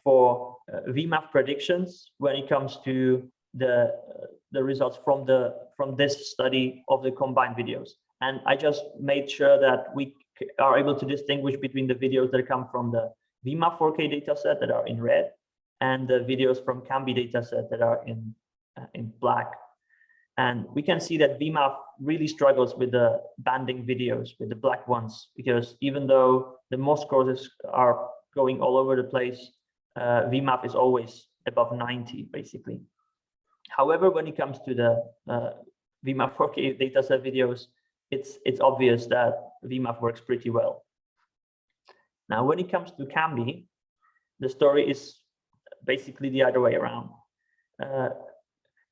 for VMAP predictions when it comes to the results from this study of the combined videos. And I just made sure that we are able to distinguish between the videos that come from the VMAP 4K dataset that are in red, and the videos from CAMBI dataset that are in black. And we can see that VMAP really struggles with the banding videos, with the black ones, because even though the most scores are going all over the place, VMAP is always above 90, basically. However, when it comes to the VMAP 4K dataset videos, it's obvious that VMAP works pretty well. Now, when it comes to CAMBI, the story is basically the other way around.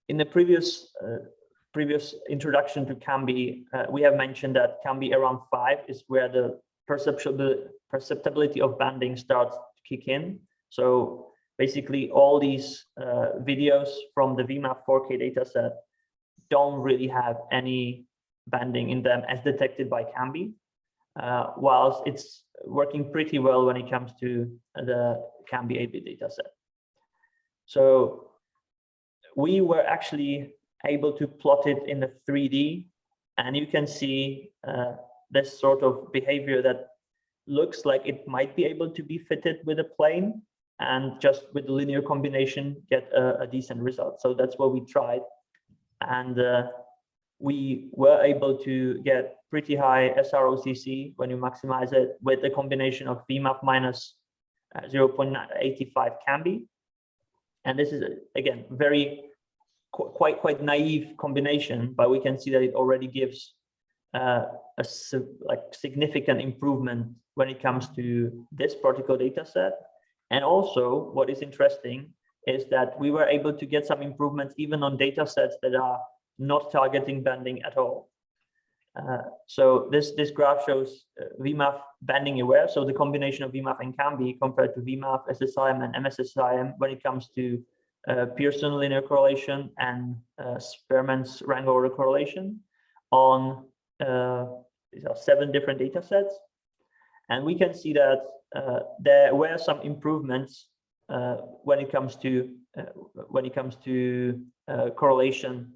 In the previous introduction to CAMBI, we have mentioned that CAMBI around 5 is where the perceptibility of banding starts to kick in. So basically all these videos from the VMAP 4K dataset don't really have any banding in them as detected by CAMBI, whilst it's working pretty well when it comes to the CAMBI 8-bit dataset. So we were actually able to plot it in the 3D, and you can see this sort of behavior that looks like it might be able to be fitted with a plane and just with the linear combination get a decent result. So that's what we tried. And we were able to get pretty high SROCC when you maximize it with a combination of VMAF minus 0.85 Cambi. And this is, again, quite naive combination, but we can see that it already gives a significant improvement when it comes to this particular data set. And also what is interesting is that we were able to get some improvements even on data sets that are not targeting banding at all. So this graph shows VMAF banding aware. So the combination of VMAF and Cambi compared to VMAF, SSIM, and MSSIM when it comes to Pearson linear correlation and Spearman's rank order correlation on these are 7 different data sets. And we can see that there were some improvements when it comes to correlation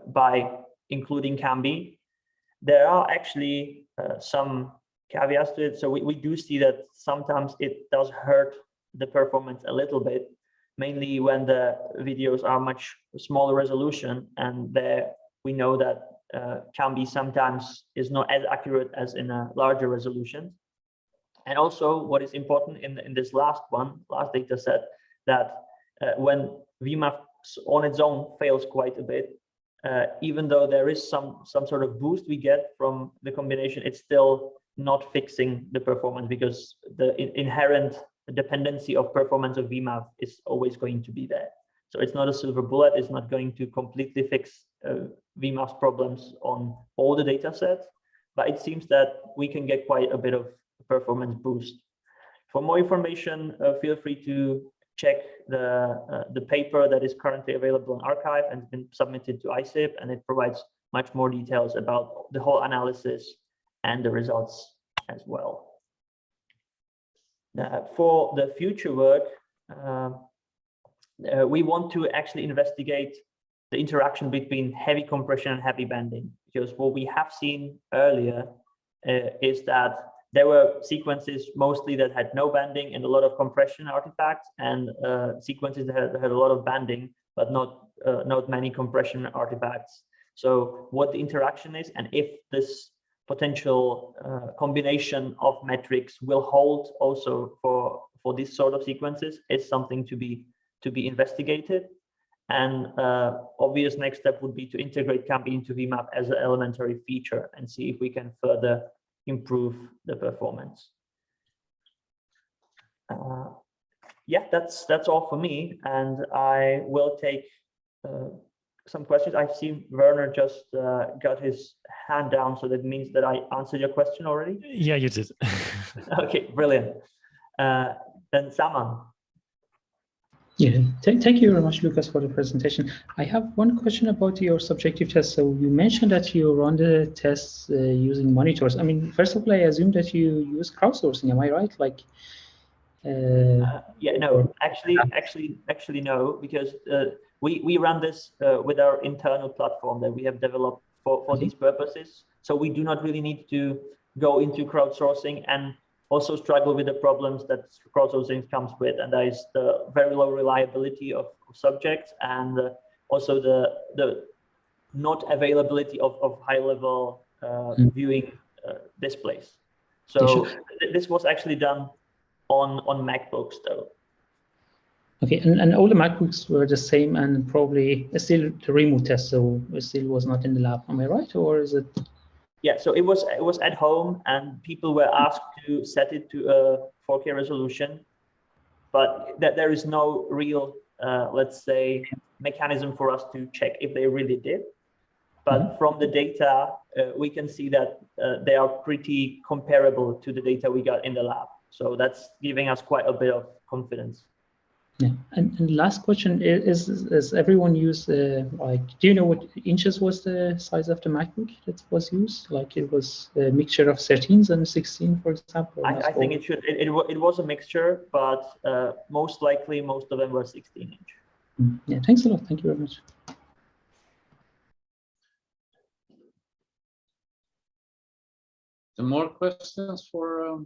by including Cambi. There are actually some caveats to it. So we do see that sometimes it does hurt the performance a little bit, mainly when the videos are much smaller resolution, and there we know that Cambi sometimes is not as accurate as in a larger resolution. And also what is important in this last data set, that when VMAF on its own fails quite a bit, even though there is some sort of boost we get from the combination, it's still not fixing the performance, because the inherent dependency of performance of VMAF is always going to be there. So it's not a silver bullet. It's not going to completely fix VMAF's problems on all the data sets, but it seems that we can get quite a bit of performance boost. For more information, feel free to check the paper that is currently available in arXiv and has been submitted to ICIP, and it provides much more details about the whole analysis and the results as well. For the future work, we want to actually investigate the interaction between heavy compression and heavy banding, because what we have seen earlier is that there were sequences mostly that had no banding and a lot of compression artifacts, and sequences that had a lot of banding but not many compression artifacts. So what the interaction is, and if this potential combination of metrics will hold also for this sort of sequences, is something to be investigated. And obvious next step would be to integrate Cambi into VMAF as an elementary feature and see if we can further improve the performance. Yeah, that's all for me, and I will take some questions. I've seen Werner just got his hand down, so that means that I answered your question already. Yeah, you did. Okay, brilliant. Then Saman. Yeah, thank you very much, Lucas, for the presentation. I have one question about your subjective test. So you mentioned that you run the tests using monitors. I mean, first of all, I assume that you use crowdsourcing. Am I right? Like, yeah, no, actually no, because we run this with our internal platform that we have developed for these purposes. So we do not really need to go into crowdsourcing, and also struggle with the problems that crowdsourcing comes with, and that is the very low reliability of subjects, and also the not availability of high-level viewing displays. So this was actually done on MacBooks though. Okay, and all the MacBooks were the same, and probably still the remote test, so it still was not in the lab. Am I right, or is it? Yeah, so it was at home, and people were asked to set it to a 4K resolution, but that there is no real, let's say, mechanism for us to check if they really did. But from the data, we can see that they are pretty comparable to the data we got in the lab. So that's giving us quite a bit of confidence. Yeah, and last question is everyone use like, do you know what inches was the size of the MacBook that was used? Like it was a mixture of 13s and 16, for example. I think it was a mixture, but most likely most of them were 16-inch. Yeah, thanks a lot. Thank you very much. Some more questions for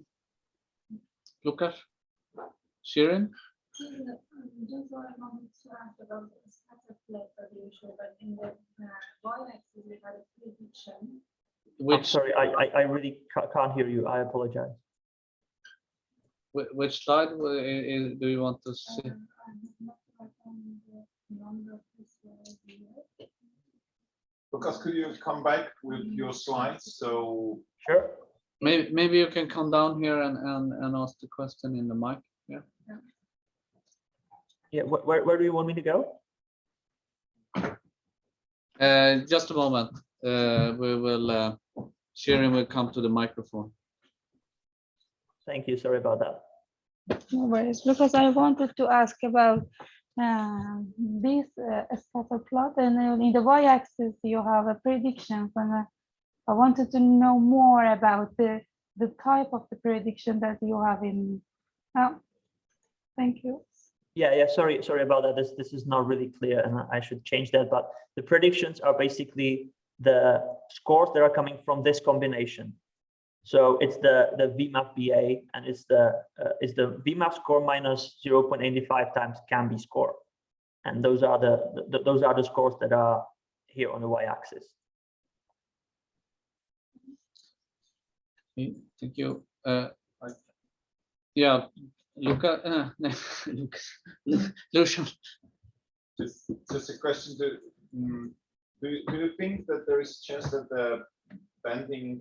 Lucas? Shirin? Just what I wanted to ask about the scatter plot that you showed, but in the y-axis we had a prediction. I'm sorry, I really can't hear you. I apologize. Which slide do you want to see? I'm not quite on the number of this here. Lucas, could you come back with your slides? So Sure. Maybe you can come down here and ask the question in the mic. Yeah. Yeah, where do you want me to go? Just a moment. We will. Shirin will come to the microphone. Thank you. Sorry about that. No worries, because I wanted to ask about this scatter plot, and in the y-axis you have a prediction. And I wanted to know more about the type of the prediction that you have in. Oh, thank you. Yeah. Sorry about that. This is not really clear, and I should change that. But the predictions are basically the scores that are coming from this combination. So it's the VMAP BA, and it's the VMAP score minus 0.85 times CAMBI score, and those are the scores that are here on the y-axis. Thank you. Yeah, Lucian. Just a question. Do you think that there is a chance that the bending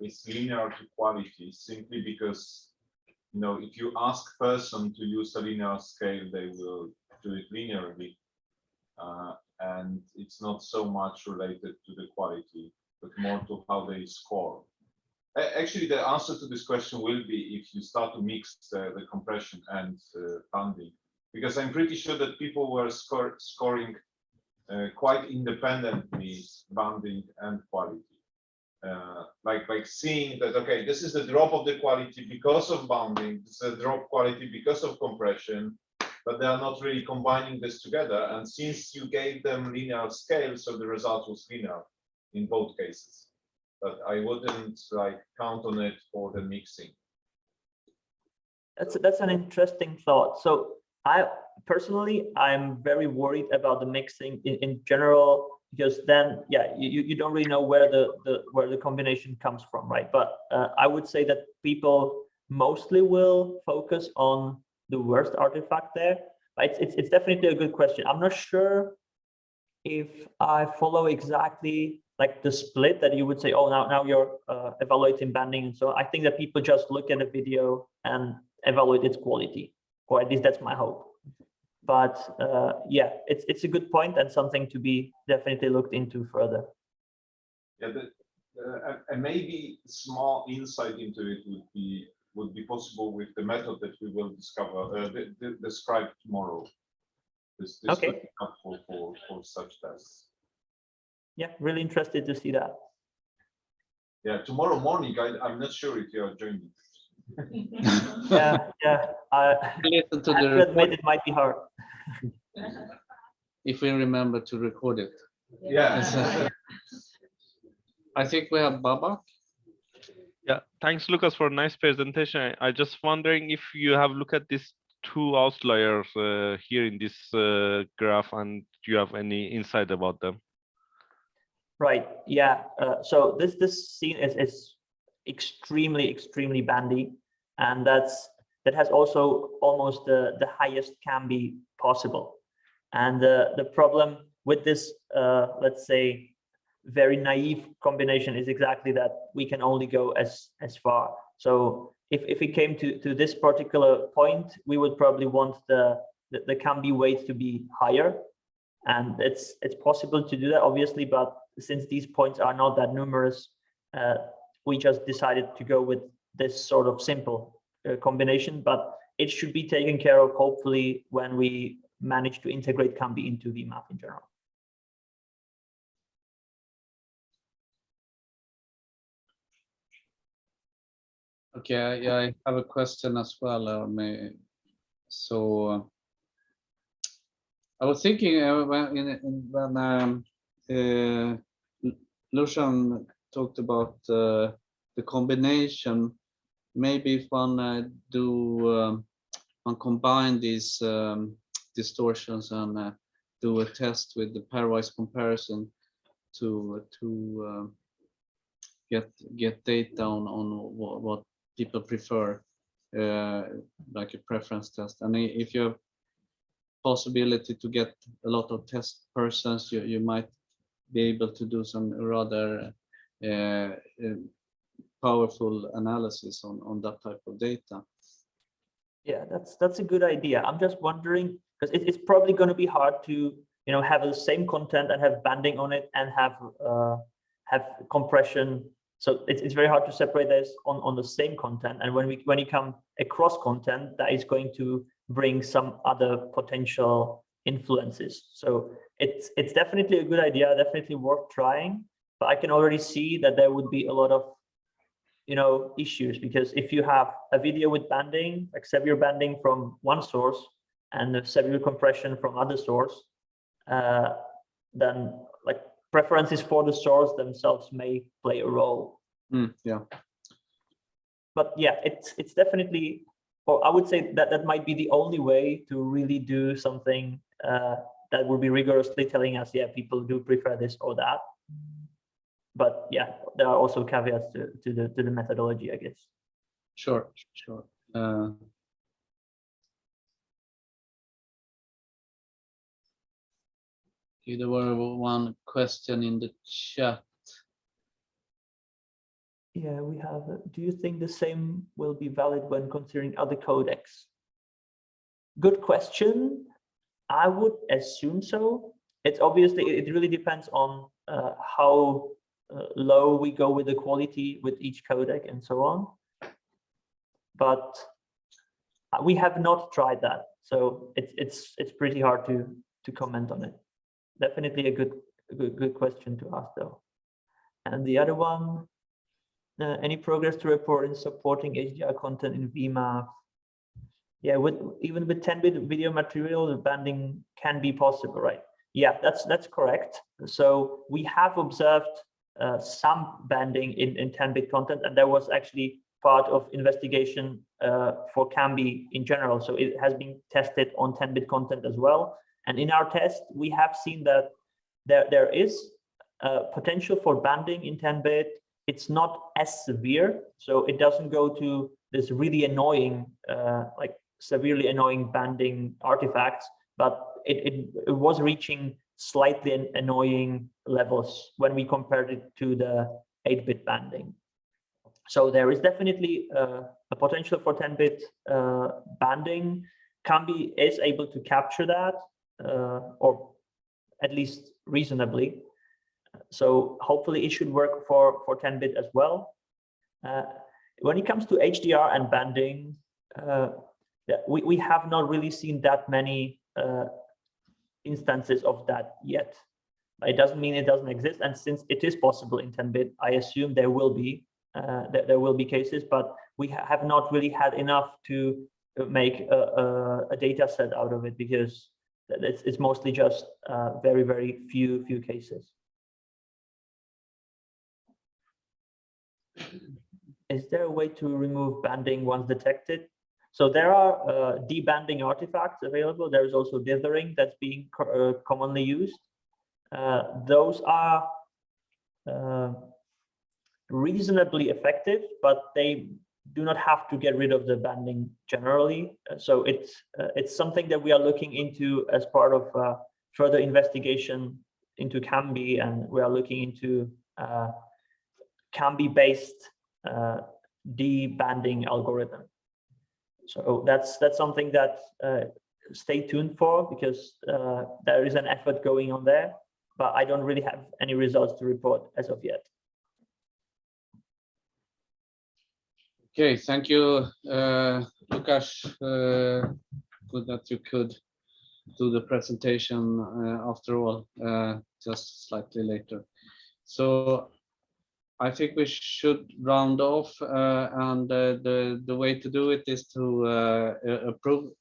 is linear to quality simply because, you know, if you ask person to use a linear scale, they will do it linearly, and it's not so much related to the quality, but more to how they score. Actually, the answer to this question will be if you start to mix the compression and banding, because I'm pretty sure that people were scoring quite independently banding and quality. Like seeing that, okay, this is the drop of the quality because of bounding, this is a drop quality because of compression, but they are not really combining this together. And since you gave them linear scale, so the result was linear in both cases. But I wouldn't like count on it for the mixing. That's an interesting thought. So I'm very worried about the mixing in general, because then you don't really know where the combination comes from, right? But I would say that people mostly will focus on the worst artifact there. But it's definitely a good question. I'm not sure if I follow exactly like the split that you would say, oh, now you're evaluating banding, and so I think that people just look at a video and evaluate its quality, or at least that's my hope. But yeah, it's a good point and something to be definitely looked into further. Yeah, and maybe small insight into it would be possible with the method that we will describe tomorrow. This Okay. would be helpful for such tests. Yeah, really interested to see that. Yeah, tomorrow morning. I'm not sure if you are joining. Yeah. I admit it might be hard. If we remember to record it. Yeah. I think we have Babak. Yeah, thanks, Lucas, for a nice presentation. I just wondering if you have looked at these two outliers here in this graph, and do you have any insight about them? Right. Yeah. So this scene is extremely bandy, and that has also almost the highest CAMBI possible. And the problem with this, let's say, very naive combination is exactly that we can only go as far. So if we came to this particular point, we would probably want the CAMBI weight to be higher, and it's possible to do that, obviously, but since these points are not that numerous, we just decided to go with this sort of simple combination, but it should be taken care of hopefully when we manage to integrate CAMBI into VMAP in general. Okay, I have a question as well. So I was thinking when Lucian talked about the combination, maybe if one one combine these distortions and do a test with the pairwise comparison to get data on what people prefer, like a preference test. And if you have possibility to get a lot of test persons, you might be able to do some rather powerful analysis on that type of data. Yeah, that's a good idea. I'm just wondering, because it's probably going to be hard to have the same content and have banding on it and have compression. So it's very hard to separate this on the same content. And when you come across content, that is going to bring some other potential influences. So it's definitely a good idea, definitely worth trying. But I can already see that there would be a lot of issues, because if you have a video with banding, like severe banding from one source and the severe compression from other source, then like preferences for the source themselves may play a role. Yeah. But yeah, it's definitely, or I would say that might be the only way to really do something that would be rigorously telling us, yeah, people do prefer this or that. But yeah, there are also caveats to the methodology, I guess. Sure. There were one question in the chat. Yeah, we have. Do you think the same will be valid when considering other codecs? Good question. I would assume so. It's obviously, it really depends on how low we go with the quality with each codec and so on. But we have not tried that, so it's pretty hard to comment on it. Definitely a good question to ask though. And the other one, any progress to report in supporting HDR content in VMAP? Yeah, even with 10-bit video material, the banding can be possible, right? Yeah, that's correct. So we have observed some banding in 10-bit content, and there was actually part of investigation for Cambi in general. So it has been tested on 10-bit content as well. And in our test, we have seen that there is potential for banding in 10-bit. It's not as severe, so it doesn't go to this really annoying, like severely annoying banding artifacts, but it was reaching slightly annoying levels when we compared it to the 8-bit banding. So there is definitely a potential for 10-bit banding. Cambi is able to capture that, or at least reasonably. So hopefully it should work for 10-bit as well. When it comes to HDR and banding, we have not really seen that many instances of that yet. It doesn't mean it doesn't exist, and since it is possible in 10-bit, I assume there will be cases, but we have not really had enough to make a data set out of it, because it's mostly just very, very few cases. Is there a way to remove banding once detected? So there are debanding artifacts available. There's also dithering that's being commonly used. Those are reasonably effective, but they do not have to get rid of the banding generally. So it's something that we are looking into as part of further investigation into Cambi, and we are looking into Cambi-based debanding algorithm. So that's something that stay tuned for, because there is an effort going on there, but I don't really have any results to report as of yet. Okay, thank you, Lukasz. Good that you could do the presentation after all, just slightly later. So I think we should round off, and the way to do it is to approve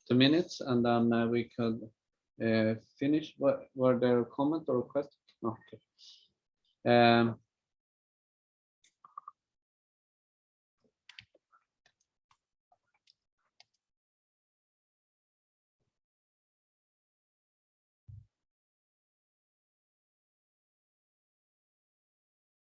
the minutes, and then we could finish. Were there a comment or a question? Okay.